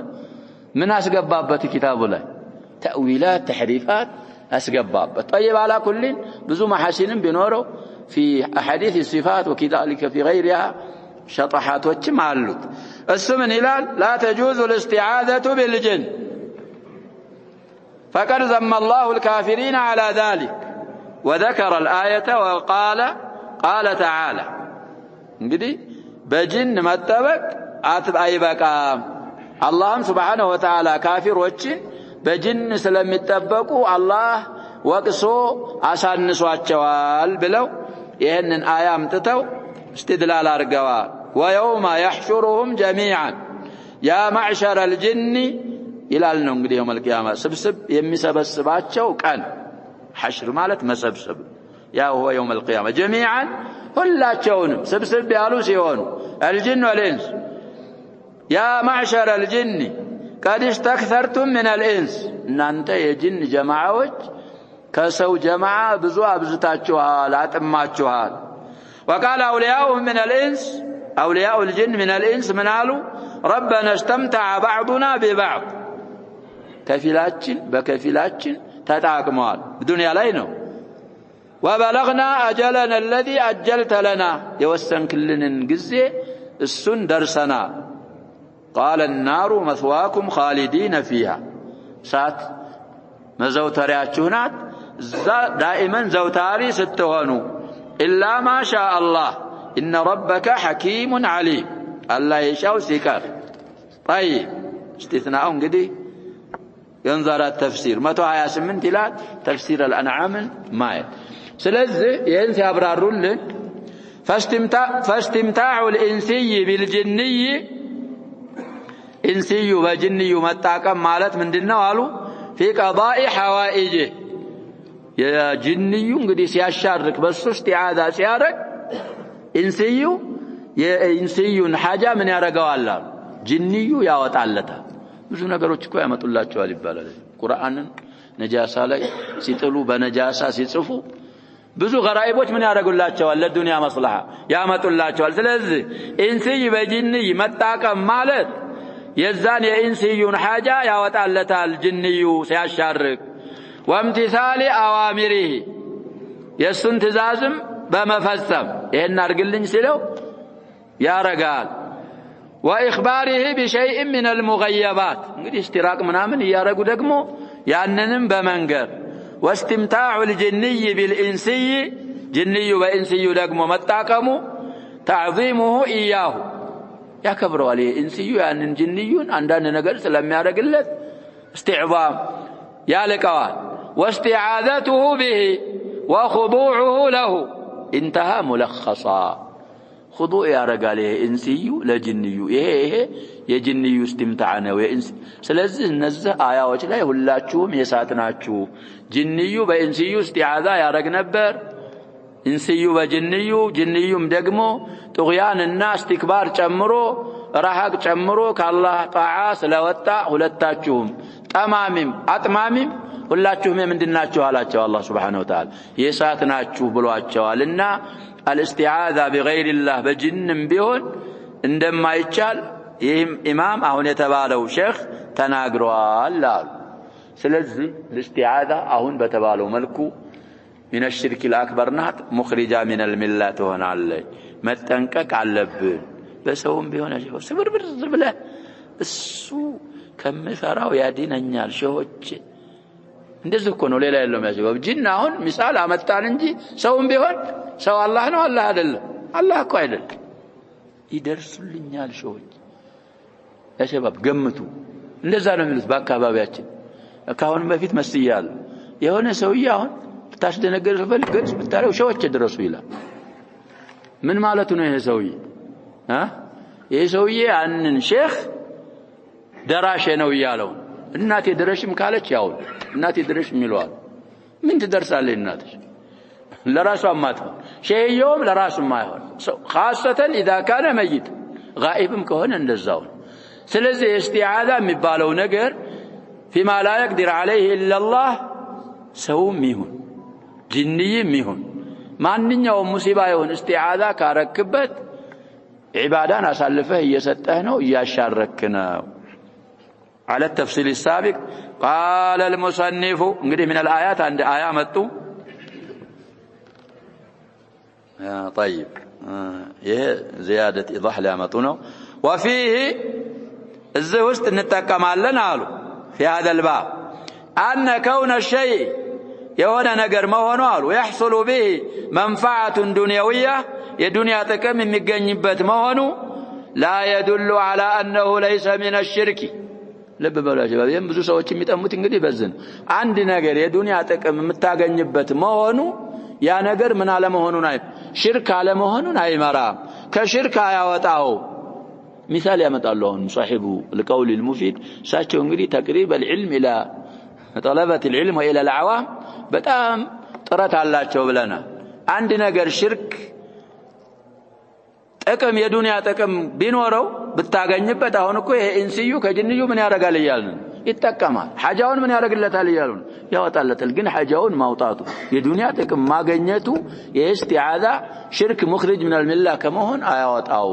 من أسقبابة كتاب الله تأويلات تحريفات أسقبابة طيب على كل بزو محاسن بنوره في أحاديث الصفات وكذلك في غيرها شطحات وجمالت السمن هلال لا تجوز الاستعاذة بالجن فقد ذم الله الكافرين على ذلك وذكر الآية وقال قال تعالى انقدي بجن متبك أيبك اللهم سبحانه وتعالى كافر وجن بجن سلم يتبقوا الله وقصو عشان نسواتشوال بلو يهنن آيام تتو استدلال أرقوال ويوم يحشرهم جميعا يا معشر الجن إلى النقد يوم القيامة سبسب يمي سبسباتشو كان حشر مالت مسبسب يا هو يوم القيامة جميعا كلا تشون سبسب بيالو سيون الجن والإنس يا معشر الجن قد استكثرتم من الإنس إن أنت يا جن جماعة كسو جماعة بزوا بزتاتشوها لا تماتشوها وقال أولياؤهم من الإنس أولياء الجن من الإنس من قالوا ربنا استمتع بعضنا ببعض كفيلاتشن بكفيلاتشن تتعاقموال الدنيا لينو وبلغنا أجلنا الذي أجلت لنا يوسن كلنا نقزي السن درسنا قال النار مثواكم خالدين فيها سات مزوترياتشونات دائما زوتاري ستهونو إلا ما شاء الله إن ربك حكيم عليم الله يشاء سيكار طيب استثناء قدي ينظر التفسير متى ياسمن تلات تفسير الأنعام مايت سلزي ينسي أبرارون لك فاستمتاع الإنسي بالجني إنسي وجني متاكم مالت من ديننا قالوا في قضاء حوائجه يا جني قد سيشارك بس استعاذة سيارك إنسي يا إنسي حاجة من يرقوا الله جني يا وتعالتها ብዙ ነገሮች እኮ ያመጡላቸዋል ይባላል ቁርአንን ነጃሳ ላይ ሲጥሉ በነጃሳ ሲጽፉ ብዙ ገራኢቦች ምን ያደርጉላቸዋል ለዱንያ መስለሃ ያመጡላቸዋል ስለዚህ ኢንሲይ በጂንይ መጣቀም ማለት የዛን የኢንሲዩን ሐጃ ያወጣለታል ጂንዩ ሲያሻርክ ወምቲሳሊ አዋሚሪሂ የሱን ትእዛዝም በመፈጸም ይሄን አድርግልኝ ሲለው ያረጋል ወኢኽባሪሂ ቢሸይእ ሚን አልሙገየባት እንግዲህ እስቲራቅ ምናምን ያረጉ ደግሞ ያንንም በመንገር واستمتاع الجني بالإنسي جني وإنسي دقم متاكمو تعظيمه إياه يكبروا عليه إنسي يعني جنيون عندنا نقل سلام يارقلت استعظام يالكوان واستعاذته به وخضوعه له انتهى ملخصا خضوع يارق عليه إنسي لجني إيه يجني استمتعنا وإنسي سلزه نزه آيات لا يهلاتشوم يساتناتشو جنيو بإنسيو استعاذة يارق نبر إنسيو بجنيو جنيو مدقمو طغيان الناس تكبار چمرو رحق چمرو كالله طاعة سلوتا هلتاتشوم تمامم أتمامم هلاتشوم من دناتشو هلاتشو الله سبحانه وتعالى يساتناتشو بلواتشو لنا الاستعاذة بغير الله بجن بيهن عندما يتشال إمام أهون يتبالو شيخ تناقروا الله سلزي الاستعاذة أهون بتبالو ملكو من الشرك الأكبر نات مخرجا من الملة هنا علي ما تنكك على اللبن بس هم بيهون شيخ سبر برزبله السو كم فراو يا دين النار شهوتش እንደዚህ እኮ ነው ሌላ የለም ያጀው ጂን አሁን ሚሳል አመጣን እንጂ ሰውም ቢሆን ሰው አላህ ነው አላህ አይደለም አላህ እኮ አይደለም ይደርሱልኛል ሸዎች ያሸባብ ገምቱ እንደዛ ነው የሚሉት በአካባቢያችን ካሁን በፊት መስያል የሆነ ሰውዬ አሁን ታስደነገር ፈልግ ብታረው ሸዎች ድረሱ ይላል ምን ማለቱ ነው ይሄ ሰውዬ ይሄ ሰውዬ አንን ሼክ ደራሽ ነው ይያለው እናቴ ድረሽም ካለች ያው እናቴ ድረሽም ይሏል ምን ትደርሳለህ እናትሽ ለራሱ አማት ሸይዮም ለራሱ ማይሆን خاصة اذا كان ميت غائبም ከሆነ እንደዛው ስለዚህ استعاذة የሚባለው ነገር فيما لا يقدر عليه الا الله ሰውም ይሁን ጂንይም ይሁን ማንኛውም ሙሲባ ይሁን استعاذة ካረክበት ዒባዳን አሳልፈህ እየሰጠህ ነው እያሻረክ ነው على التفصيل السابق قال المصنف انقدي من الآيات عند آية متو طيب زيادة إيضاح لامتونه وفيه الزوست نتكمل لنا في هذا الباب أن كون الشيء يهونا نقر ما هو نوال ويحصل به منفعة دنيوية يدنيا تكم من مجنبت ما هو لا يدل على أنه ليس من الشرك لب بلا شباب يم ብዙ ሰዎች የሚጠሙት እንግዲህ በዝን አንድ ነገር የዱንያ ጥቅም የምታገኝበት መሆኑ ያ ነገር ምን አለ መሆኑን ሽርክ አለ መሆኑን አይመራም ከሽርክ ያወጣው مثال ያመጣሉ አሁን صاحب القول المفيد ሳቸው እንግዲህ تقريب العلم الى طلبة العلم والى العوام በጣም ጥረት አላቸው ብለና አንድ ነገር ሽርክ ጥቅም የዱንያ ጥቅም ቢኖረው ብታገኝበት አሁን እኮ ይሄ ኢንሲዩ ከጂንዩ ምን ያረጋል ይያልን ይተከማል ሐጃውን ምን ያረግለታል ይያሉን ያወጣለታል ግን ሐጃውን ማውጣቱ የዱንያ ጥቅም ማገኘቱ የእስቲዓዛ ሽርክ مخرج من المله ከመሆን አያወጣው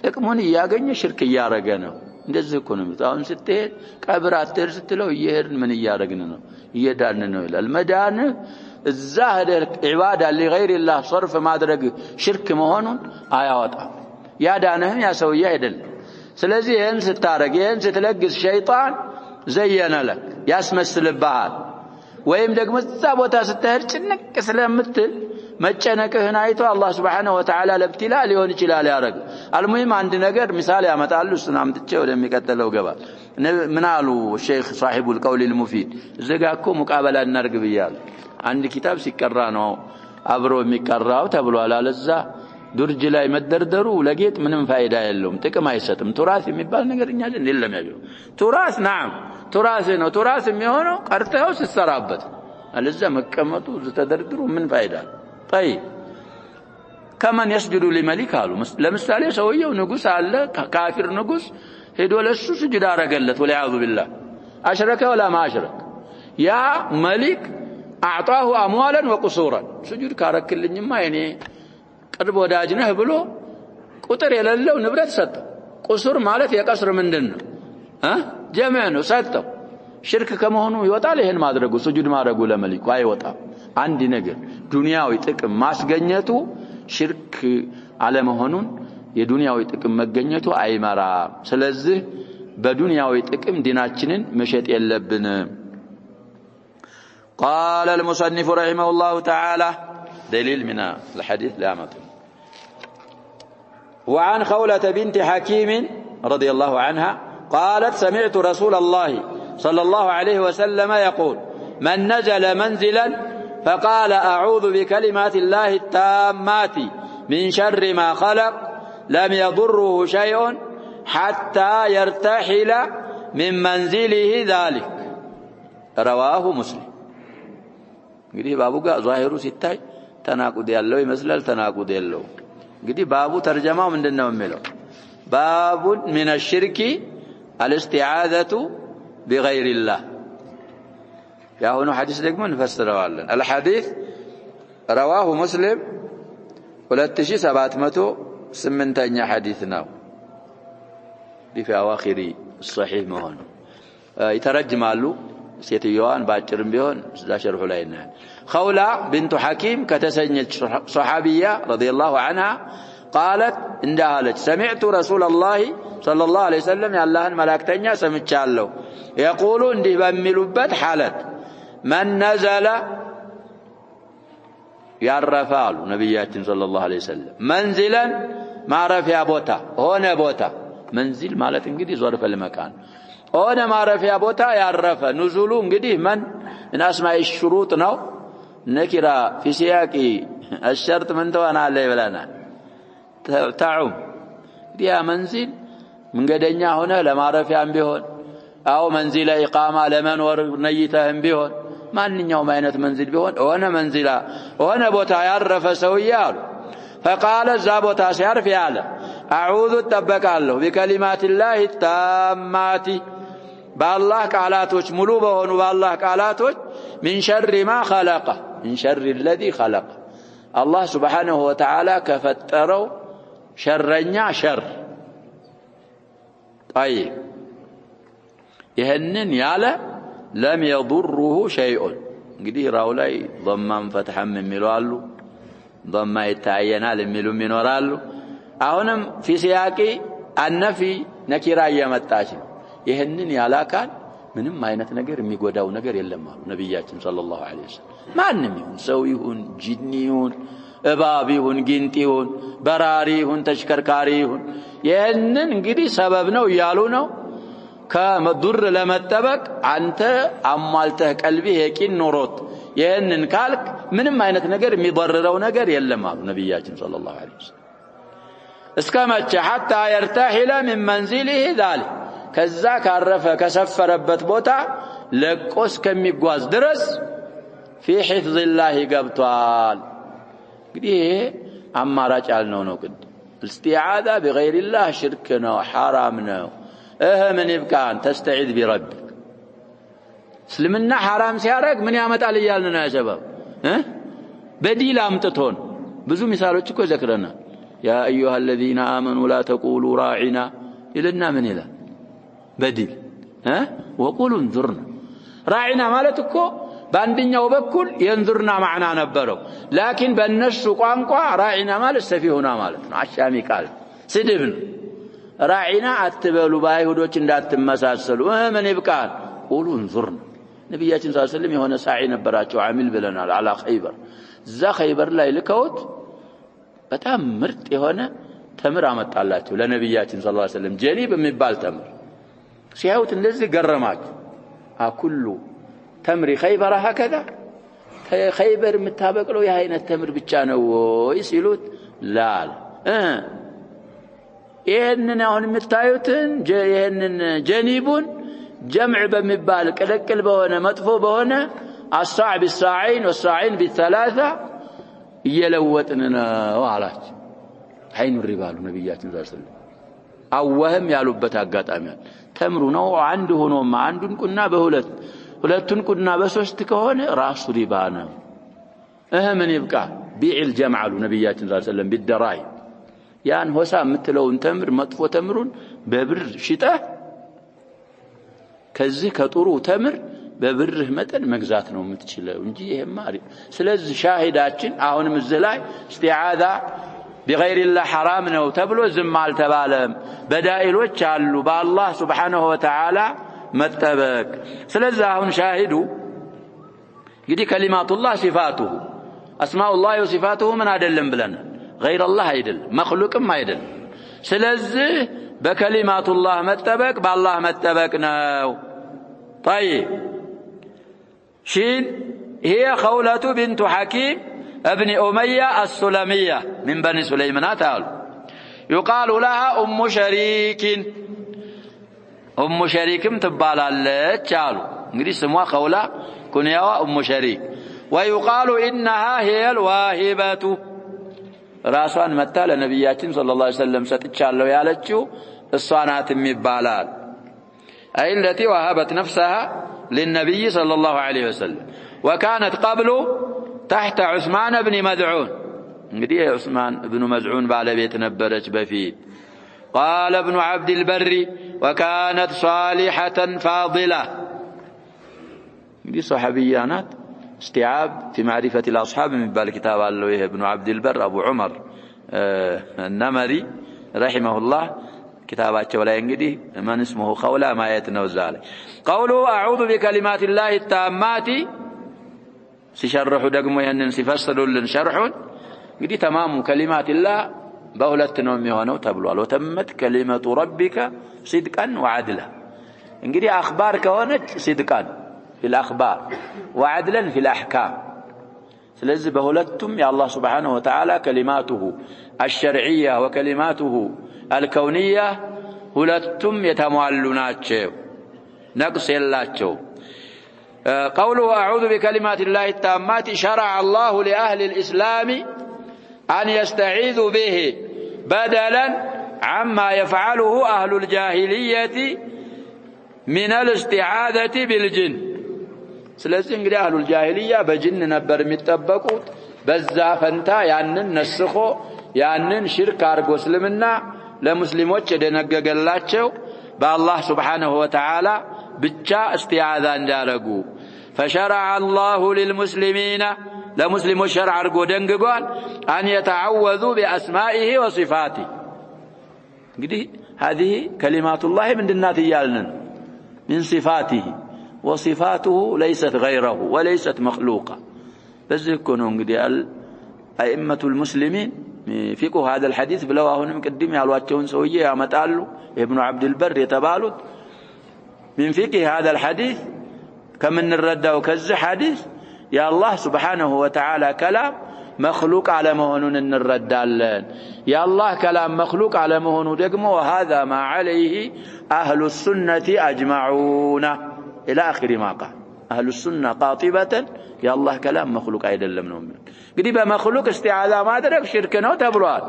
ጥቅሙን ያገኘ ሽርክ ያረገ ነው እንደዚህ እኮ ነው አሁን ስትሄድ ቀብር አትር ስትለው ይሄርን ምን ያረግን ነው ይዳን ነው ይላል መዳን الزاهد عبادة لغير الله صرف ما درج شرك مهون آياته يا دانهم يا سويا يدل سلزي ينس التارق ينس تلقس شيطان زين لك ياسمس البعاد ويمدق مستابوتا ستهر تنك سلام مثل مجنك هنا ايتو الله سبحانه وتعالى الابتلاء ليون جلال يا رجل المهم عندنا غير مثال يا متعلو سنام تتشو لم يقتلوا قبل منالو الشيخ صاحب القول المفيد زقاكو مقابلة النرق بيال عند كتاب ሲቀራ ነው አብሮ የሚቀራው ተብሏል አለዛ ዱርጅ ላይ መደርደሩ ለጌጥ ምንም ፋይዳ የለውም ጥቅም አይሰጥም ቱራስ የሚባል ነገር እኛ ዘንድ የለም ያለው ቱራስ نعم ቱራስ ነው ቱራስ የሚሆነው ቀርተው ሲሰራበት አለዛ መቀመጡ ተደርድሩ ምን ፋይዳ طيب كمان يسجد لملك قالوا ለምሳሌ ሰውየው ንጉስ አለ ካፊር ንጉስ ሄዶ ለሱ ስጁድ አረገለት ወለያዙ بالله اشرك ولا ما اشرك يا ملك أعطاه أموالا وقصورا سجود كارك لنما يعني قرب وداجنه بلو قطر يللو نبرت سطو قصور مالت يقصر من دنه جمعنه سطو شرك كما هو يوطال ይሄን ማድረጉ سجود ማድረጉ ለመሊኩ አይወጣም አንድ ነገር ዱንያዊ ጥቅም ማስገኘቱ ሽርክ አለመሆኑን የዱንያዊ ጥቅም መገኘቱ አይመራም ስለዚህ በዱንያዊ ጥቅም ዲናችንን መሸጥ የለብንም قال المصنف رحمه الله تعالى دليل من الحديث لا مطلب وعن خولة بنت حكيم رضي الله عنها قالت سمعت رسول الله صلى الله عليه وسلم يقول من نزل منزلا فقال أعوذ بكلمات الله التامات من شر ما خلق لم يضره شيء حتى يرتحل من منزله ذلك رواه مسلم እንግዲህ ባቡ ጋር ዛሂሩ ሲታይ ተናቁድ ያለው ይመስላል ተናቁድ ያለው እንግዲህ ባቡ ተርጀማው ምንድነው የሚለው ባቡ من الشرك الاستعاذة بغير الله يا هنا حديث ደግሞ እንፈስረዋለን الحديث رواه مسلم 2708ኛ حديث ነው في اواخر الصحيح መሆኑ ይተረጅማሉ ሴትዮዋን ባጭርም ቢሆን እዛ ሸርሑ ላይ ነው خولة بنت حكيم كتسنيت صحابية رضي الله عنها قالت اندهالت سمعت رسول الله صلى الله عليه وسلم يا الله ملائكتኛ ሰምቻለሁ يقول እንዲህ በሚሉበት حالت من نزل ያረፋሉ ነብያችን صلى الله عليه وسلم منزلا ማረፊያ ቦታ ሆነ ቦታ منزل ማለት እንግዲህ ظرف المكان ሆነ ማረፊያ ቦታ ያረፈ نزulu እንግዲህ من اسماء الشروط ነው نكرة في سياق الشرط من توانا عليه بلانا تعم يا منزل من قدنيا هنا لمعرفيان بيهون أو منزل إقامة لمنور نيتهم بيهون ما نيوم أينت منزل بيهون وانا منزلا وانا بوتا يعرف سويال فقال الزابوتا سيعرف ياله أعوذ التبك الله بكلمات الله التامات بالله كعلاتوش ملوبهون بالله كعلاتوش من شر ما خلقه من شر الذي خلق الله سبحانه وتعالى كفتروا شرنيا شر طيب يهنن ياله لم يضره شيء እንግዲህ راو ላይ ضمام فتحم የሚሏሉ ضم يتعينال የሚሉም ይኖራሉ አሁንም في سياق النفي نكرا እየመጣች ይህንን ያላካል ምንም አይነት ነገር የሚጎዳው ነገር የለም አሉ ነብያችን ሰለላሁ ዐለይሂ ወሰለም ማንንም ይሁን ሰው ይሁን ጂኒ ይሁን እባብ ይሁን ጊንጥ ይሁን በራሪ ይሁን ተሽከርካሪ ይሁን ይህንን እንግዲህ ሰበብ ነው ያሉ ነው ከመዱር ለመጠበቅ አንተ አሟልተህ ቀልቢ የቂን ኖሮት ይህንን ካልክ ምንም አይነት ነገር የሚضرረው ነገር የለም አሉ ነብያችን ሰለላሁ ዐለይሂ ወሰለም እስከመቼ حتى يرتحل من منزله ذلك ከዛ ካረፈ ከሰፈረበት ቦታ ለቆስ ከሚጓዝ ድረስ في حفظ الله ገብቷል እንግዲህ አማራጭ ያልነው ነው ቅድ الاستعاذة بغير الله شرك ነው حرام ነው ምን ይብቃን تستعيذ بربك እስልምና حرام ሲያረግ ምን ያመጣል ይያልን ነው ያሰበው በዲል አምጥቶን ብዙ ምሳሌዎች እኮ ዘክረናል يا ايها الذين امنوا لا تقولوا راعنا إلنا من ይላል بديل وقولوا انظرنا راعنا مالتكو باندኛው በኩል ينظرنا معنا ነበረው لكن በእነሱ ቋንቋ راعنا ማለት ሰፊሁና ማለት ነው አሻሚ ቃል ስድብ ነው راعنا አትበሉ ባይሁዶች እንዳትመሳሰሉ ምን ይብቃል قولوا انظرنا ነብያችን ሰለላሁ ዐለይሂ ወሰለም የሆነ ሳዒ ነበራቸው አሚል ብለናል على خيبر እዛ خيبر ላይ ልከውት በጣም ምርጥ የሆነ ተምር አመጣላቸው ለነብያችን ሰለላሁ ዐለይሂ ወሰለም ጀሊብ የሚባል ተምር ሲያዩት እንደዚህ ገረማቸው አኩሉ ተምሪ خيبر هكذا خيبر የምታበቅለው ይሄ አይነት ተምር ብቻ ነው ወይ ሲሉት ላል ይሄንን አሁን የምታዩትን ይሄንን ጀኒቡን ጀምዕ በሚባል ቅልቅል በሆነ መጥፎ በሆነ الصاع بالصاعين والصاعين بالثلاثه እየለወጥን ነው አላችሁ አይኑ ሪባሉ ነብያችን ሰለላሁ ዐለይሂ ወሰለም አወህም ያሉበት አጋጣሚ ተምሩ ነው አንድ ሆኖማ አንዱን ቁና በሁለት ሁለቱን ቁድና በሶስት ከሆነ ራሱ ሪባ ነው ምን ይብቃ ቢዕል ጀምዓሉ ነብያችን ሰለላሁ ዐለይሂ ወሰለም ቢደራይ ያን ሆሳ የምትለውን ተምር መጥፎ ተምሩን በብር ሽጠህ ከዚህ ከጥሩ ተምር በብርህ መጠን መግዛት ነው የምትችለው እንጂ ይሄማ ስለዚህ ሻሂዳችን አሁንም እዚህ ላይ እስቲዓዛ بغير الله حرام ነው ተብሎ ዝም አልተባለም በዳኢሎች አሉ በአላህ Subhanahu Wa Ta'ala መጠበቅ ስለዚህ አሁን ሻሂዱ እንግዲህ ከሊማቱላህ ሲፋቱሁ አስማኡላህ ወሲፋቱሁ ምን አይደለም ብለናል غير الله አይደለም መخلوቅም አይደለም ስለዚህ በከሊማቱላህ መጠበቅ በአላህ መጠበቅ ነው طيب شين هي خولة بنت حكيم ابن أمية السلمية من بني سليمان تعالوا يقال لها أم شريك تبالالت تعالوا እንግዲህ ስሟ خولة كنياዋ أم شريك ويقال إنها هي الواهبة ራሷን መታ ለነብያችን ሰለላሁ ዐለይሂ ወሰለም ሰጥቻለሁ ያለችው እሷ ናት የሚባላል أي التي وهبت نفسها للنبي صلى الله عليه وسلم وكانت قبل تحت عثمان بن مذعون እንግዲህ عثمان بن مذعون ባለቤት ነበረች በፊት قال ابن عبد البر وكانت صالحة فاضلة እንግዲህ صحابية ናት استيعاب في معرفة الأصحاب من بالكتاب الله ابن عبد البر أبو عمر النمري رحمه الله كتاباته ولا ينقدي من اسمه خولة ما يتنوزال قوله أعوذ بكلمات الله التامات سيشرحوا دقموا يهنن سيفسروا لن شرحون قدي تمام كلمات الله بهلت نومي هنا وتبلوا وتمت كلمة ربك صدقا وعدلا قدي أخبار كونت صدقا في الأخبار وعدلا في الأحكام سلزي بهلتم يا الله سبحانه وتعالى كلماته الشرعية وكلماته الكونية هلتم يتموالوناتشو نقص يلاتشو قوله أعوذ بكلمات الله التامات شرع الله لأهل الإسلام أن يستعيذوا به بدلا عما يفعله أهل الجاهلية من الاستعاذة بالجن ስለዚህ እንግዲህ አህሉል ጃሂልያ በጅን ነበር የሚጠበቁት በዛ ፈንታ ያንን ነስኾ ያንን ሽርክ አርጎ እስልምና ለሙስሊሞች የደነገገላቸው በአላህ Subhanahu Wa Ta'ala ብቻ እስቲዓዛ እንዲያደርጉ فشرع الله للمسلمين ለሙስሊሞች ሸርዕ አርጎ ደንግጓል أن يتعوذوا بأسمائه وصفاته እንግዲህ هذه كلمات الله ምንድናት ይያልን من صفاته وصفاته ليست غيره وليست مخلوقة بذلك يكونوا እንግዲህ أئمة المسلمين فقه هذا الحديث بلو አሁንም ቅድም ያሏቸውን ሰውዬ ያመጣሉ ابن عبد البر የተባሉት من فقه هذا الحديث كمن الرداو كذا حديث يا الله سبحانه وتعالى كلام مخلوق على مهنون الردالن يا الله كلام مخلوق على مهنون دقمه وهذا ما عليه أهل السنة أجمعون إلى آخر ما قال أهل السنة قاطبة يا الله كلام مخلوق أيضا لم نؤمن قريبا مخلوق استعاذة ما درك شركنا وتبرات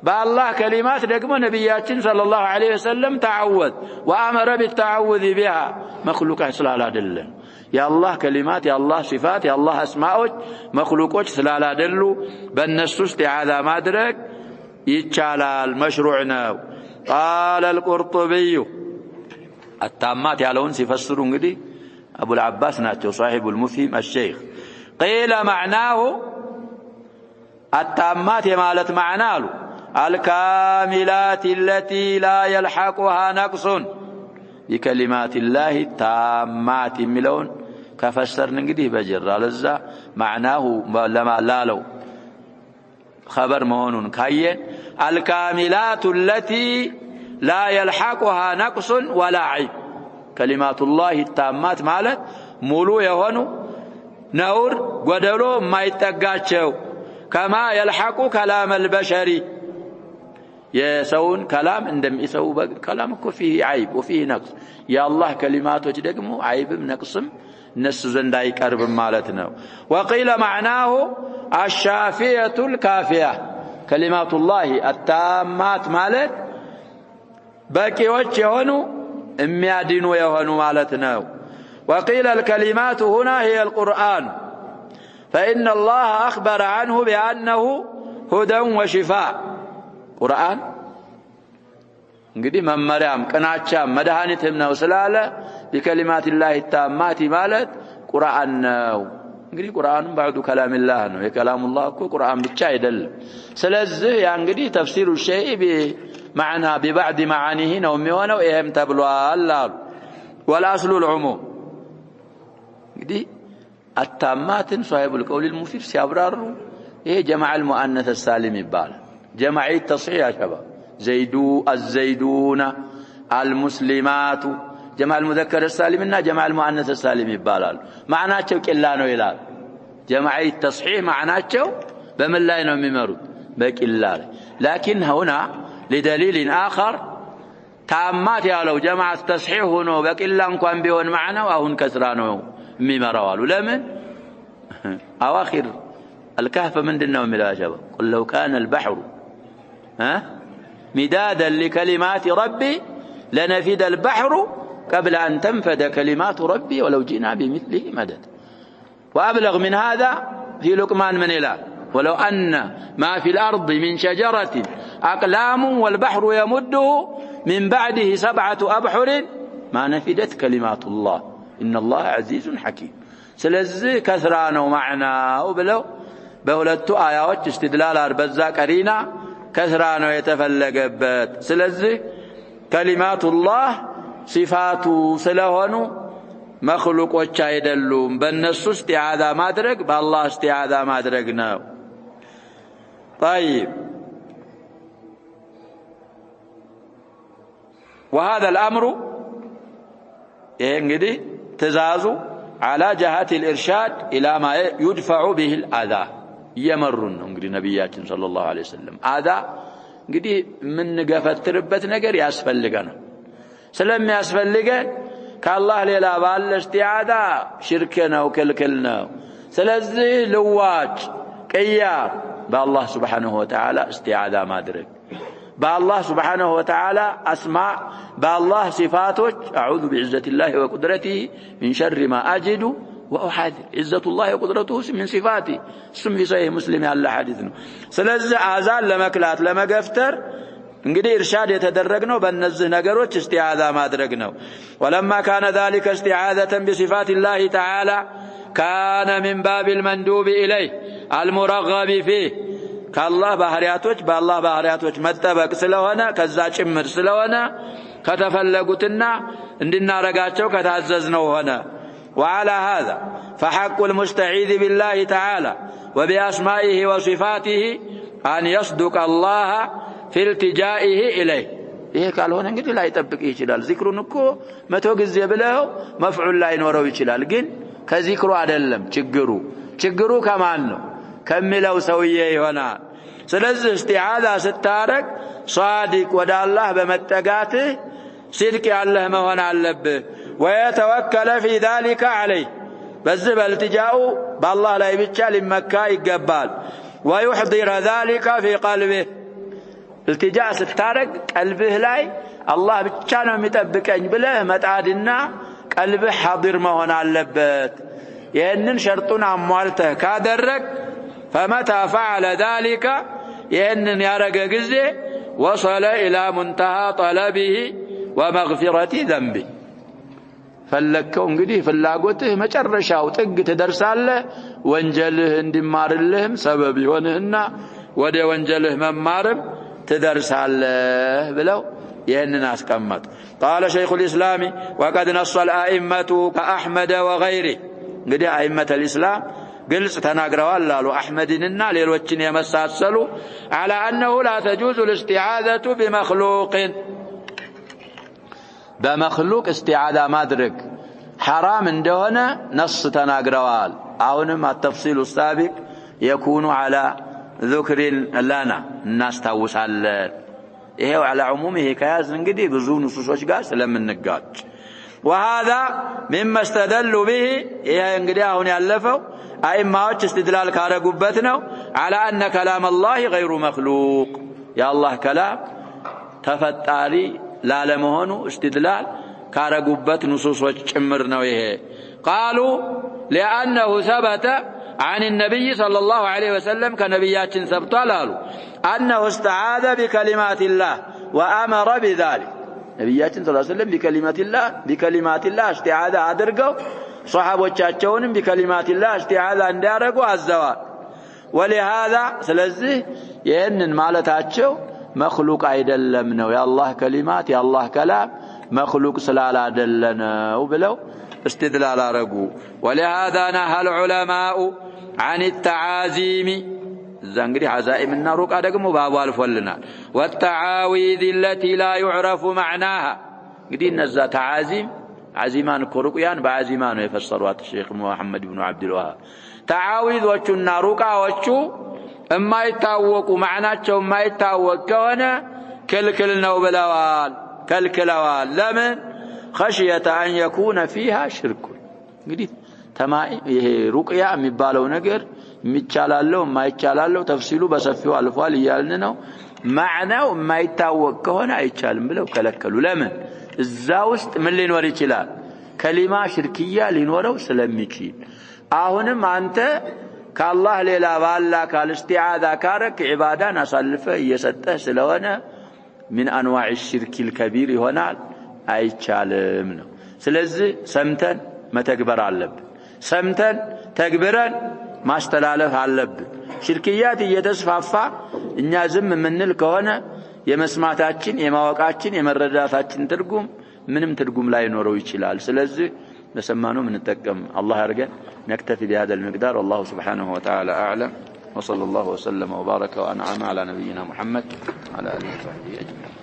بالله كلمات دقمه نبياتين صلى الله عليه وسلم تعوذ وأمر بالتعوذ بها مخلوق إسلال دلن يا الله كلمات يا الله صفات يا الله أسماء مخلوقات سلالة دلو بالنسو استعاذة ما درك يتشالال مشروعنا قال القرطبي التامات يعلون سيفسرون قدي أبو العباس ناتو صاحب المفهم الشيخ قيل معناه التامات يمالت معناه الكاملات التي لا يلحقها نقص بكلمات الله التامات ملون كفسرنا قدي بجر لذا معناه لما لالو خبر مهون كاين الكاملات التي لا يلحقها نقص ولا عيب كلمات الله التامات مالت مولو يهونو نور قدلو ما يتقاتشو كما يلحق كلام البشري يسون كلام عندما يسوي كلامك فيه عيب وفيه نقص يا الله كلماته تدقمو عيب نقصم نس زنداي قرب مالتنا وقيل معناه الشافية الكافية كلمات الله التامات مالت باقيዎች የሆኑ የሚያድኑ የሆኑ ማለት ነው وقيل الكلمات هنا هي القرآن فإن الله أخبر عنه بأنه هدى وشفاء قرآن እንግዲህ መመሪያም ቀናቻም መድኃኒትም ነው ስላለ بكلمات الله التامات ማለት ቁርአን ነው እንግዲህ ቁርአንም بعد كلام الله ነው የከላሙ الله እኮ ቁርአን ብቻ አይደለም ስለዚህ ያ እንግዲህ ተፍሲሩ الشيء بمعنى ببعض معانيه ነው የሚሆነው ይሄም ተብሏል አሉ والأصل العموم እንግዲህ التامات صاحب القول المفيد ሲያብራሩ ይሄ جمع المؤنث السالم ይባላል جمع التصحيح يا شباب الزيدون المسلمات جمع المذكر السالم እና جمع المؤنث السالم ይባላል ማዕናቸው ቂላ ነው ይላል جمع التصحيح ማዕናቸው በምን ላይ ነው የሚመሩት በቂላ ላይ لكن هنا لدليل آخر ታማት ያለው جمع التصحيح ሆኖ በቂላ እንኳን ቢሆን ማዕናው አሁን ከስራ ነው የሚመራው አሉ ለምን اواخر الكهف ምንድነው የሚለው አጀባ قل لو كان البحر مدادا لكلمات ربي لنفد البحر قبل أن تنفد كلمات ربي ولو جئنا بمثله مدد وأبلغ من هذا في لقمان من إله ولو أن ما في الأرض من شجرة أقلام والبحر يمده من بعده 7 أبحر ما نفدت كلمات الله إن الله عزيز حكيم سلزي كثران ومعنى وبلو بولدت آيات استدلال أربزا كرينا كثران يتفلقبت سلزي كلمات الله صفات سلهونو مخلوقوچ አይደሉም በእነሱ استعاذ ማድረግ በአላህ استعاذ ማድረግ ነው طيب وهذا الأمر እንግዲህ ትእዛዙ على جهة الإرشاد إلى ما يدفع به الأذى يمرون እንግዲህ ነብያችን ሰለላሁ ዐለይሂ ወሰለም አዳ እንግዲህ ምን ገፈትርበት ነገር ያስፈልገናል ስለሚያስፈልገን ከአላህ ሌላ ባለ እስቲዓዛ ሽርክ ነው ክልክል ነው ስለዚህ ልዋጭ ቀያር በአላህ Subhanahu Wa Ta'ala እስቲዓዛ ማድረግ በአላህ Subhanahu Wa Ta'ala أسماء بالله صفاتك أعوذ بعزة الله وقدرته من شر ما أجد وأحاذر عزة الله وقدرته من صفاتي اسم في صحيح مسلم على حديثنا ስለዚህ አዛን ለመክላት ለመገፍተር እንግዲህ ኢርሻድ የተደረገው በእነዚህ ነገሮች እስቲዓዛ ማድረግ ነው ولما كان ذلك استعاذة بصفات الله تعالى كان من باب المندوب إليه المرغب فيه كالله ባህሪያቶች በአላህ ባህሪያቶች መጠበቅ ስለሆነ ከዛ ጭምር ስለሆነ ከተፈለጉትና እንድናረጋቸው ከታዘዝነው ሆነ وعلى هذا فحق المستعيذ بالله تعالى وبأسمائه وصفاته أن يصدق الله في التجائه إليه ይሄ ካልሆነ እንግዲህ ላይ ጠብቅ ይችላል ዚክሩን እኮ 100 ጊዜ ብለው መፍዑል ላይ ኖረው ይችላል ግን ከዚክሩ አይደለም ችግሩ ከማን ነው ከሚለው ሰውዬ ይሆናል ስለዚህ እስቲዓዛ ስታረግ ሷዲቅ ወደ አላህ በመጠጋት ሲድቅ ያለህ መሆን አለብህ ويتوكل في ذلك عليه بس بالتجاء بالله لا يبቻ لمكا يقبال ويحضر ذلك في قلبه التجاء ستارق قلبه لاي الله ብቻ ነው የሚጠብቀኝ ብለህ መጣድና ቀልብህ حاضر መሆን አለበት ይሄንን ሸርጡን አሟልተህ ካደረግ فمتى فعل ذلك ይሄንን ያረገ ጊዜ وصل الى منتهى طلبه ومغفرة ذنبه ፈለከው እንግዲህ ፍላጎትህ መጨረሻው ጥግ ትደርሳለህ ወንጀልህ እንዲማርልህም ሰበብ ይሆንህና ወደ ወንጀልህ መማርም ትደርሳለህ ብለው ይሄንን አስቀመጡ قال شيخ الإسلام وقد نص الائمه كأحمد وغيره እንግዲህ ائمه الإسلام ግልጽ ተናግረዋል አሉ አህመድንና ሌሎችን የመሳሰሉ على انه لا تجوز الاستعاذة بمخلوق بمخلوق استعاذة ማድረግ حرام እንደሆነ نص ተናግረዋል አሁንም التفصيل السابق يكون على ذكر لنا እናስታውሳለን ይሄው على عمومه ከያዝ እንግዲህ ብዙ ንሱሶች ጋር ስለምንጋጭ وهذا مما استدلوا به ይሄ እንግዲህ አሁን ያለፈው አይማዎች استدلال ካረጉበት ነው على ان كلام الله غير مخلوق يا الله كلام ተፈጣሪ ላለመሆኑ استدلال ካረጉበት ንሱሶች ጭምር ነው ይሄ قالوا لانه ثبت عن النبي صلى الله عليه وسلم كنبياتين ثبتوا قالوا انه استعاذ بكلمات الله وامر بذلك ነብያችን ሰለላሁ ዐለይሂ ወሰለም بكلمات الله استعاذ አድርገው ሷሃቦቻቸውንም بكلمات الله استعاذ እንዲያደርጉ አዘዋል ولهذا ስለዚህ ይሄንን ማለታቸው መخلوቅ አይደለም ነው የአላህ ከሊማት የአላህ ከላም መخلوق ስላላደለነው ብለው استدلال አረጉ ولهذا نهى العلماء عن التعازيم زنجري عزائمنا رقا ደግሞ ባቡ አልፎልናል والتعاويذ التي لا يعرف معناها እንግዲህ እነዛ ተዓዚም عزيمان كرقيان بعزيمان يفسروا الشيخ محمد بن عبد الوهاب تعاويذዎቹና ሩቃዎቹ የማይታወቁ ማዕናቸው የማይታወቅ ከሆነ ክልክል ነው ብለዋል ከልክለዋል ለምን خشيه ان يكون فيها شرك እንግዲህ ይሄ ሩቅያ የሚባለው ነገር የሚቻላለው የማይቻላለው ተፍሲሉ በሰፊው አልፏል ይያልን ነው ማዕናው የማይታወቅ ከሆነ አይቻልም ብለው ከለከሉ ለምን እዛ ውስጥ ምን ሊኖር ይችላል ከሊማ ሽርክያ ሊኖረው ስለሚችል አሁንም አንተ ከአላህ ሌላ ባላ ካልስቲዓዛ ካረክ ኢባዳን አሳልፈ እየሰጠህ ስለሆነ من انواع الشرك الكبير ይሆናል አይቻልም ነው ስለዚህ ሰምተን መተግበር አለብን ሰምተን ተግብረን ማስተላለፍ አለብን ሽርክያት እየተስፋፋ እኛ ዝም ምንል ከሆነ የመስማታችን የማወቃችን የመረዳታችን ትርጉም ምንም ትርጉም ላይ ኖረው ይችላል ስለዚህ ለሰማነው ምን ተጠቀም አላህ ያርገን نكتفي بهذا المقدار والله سبحانه وتعالى اعلم وصلى الله وسلم وبارك وانعم على نبينا محمد وعلى اله وصحبه اجمعين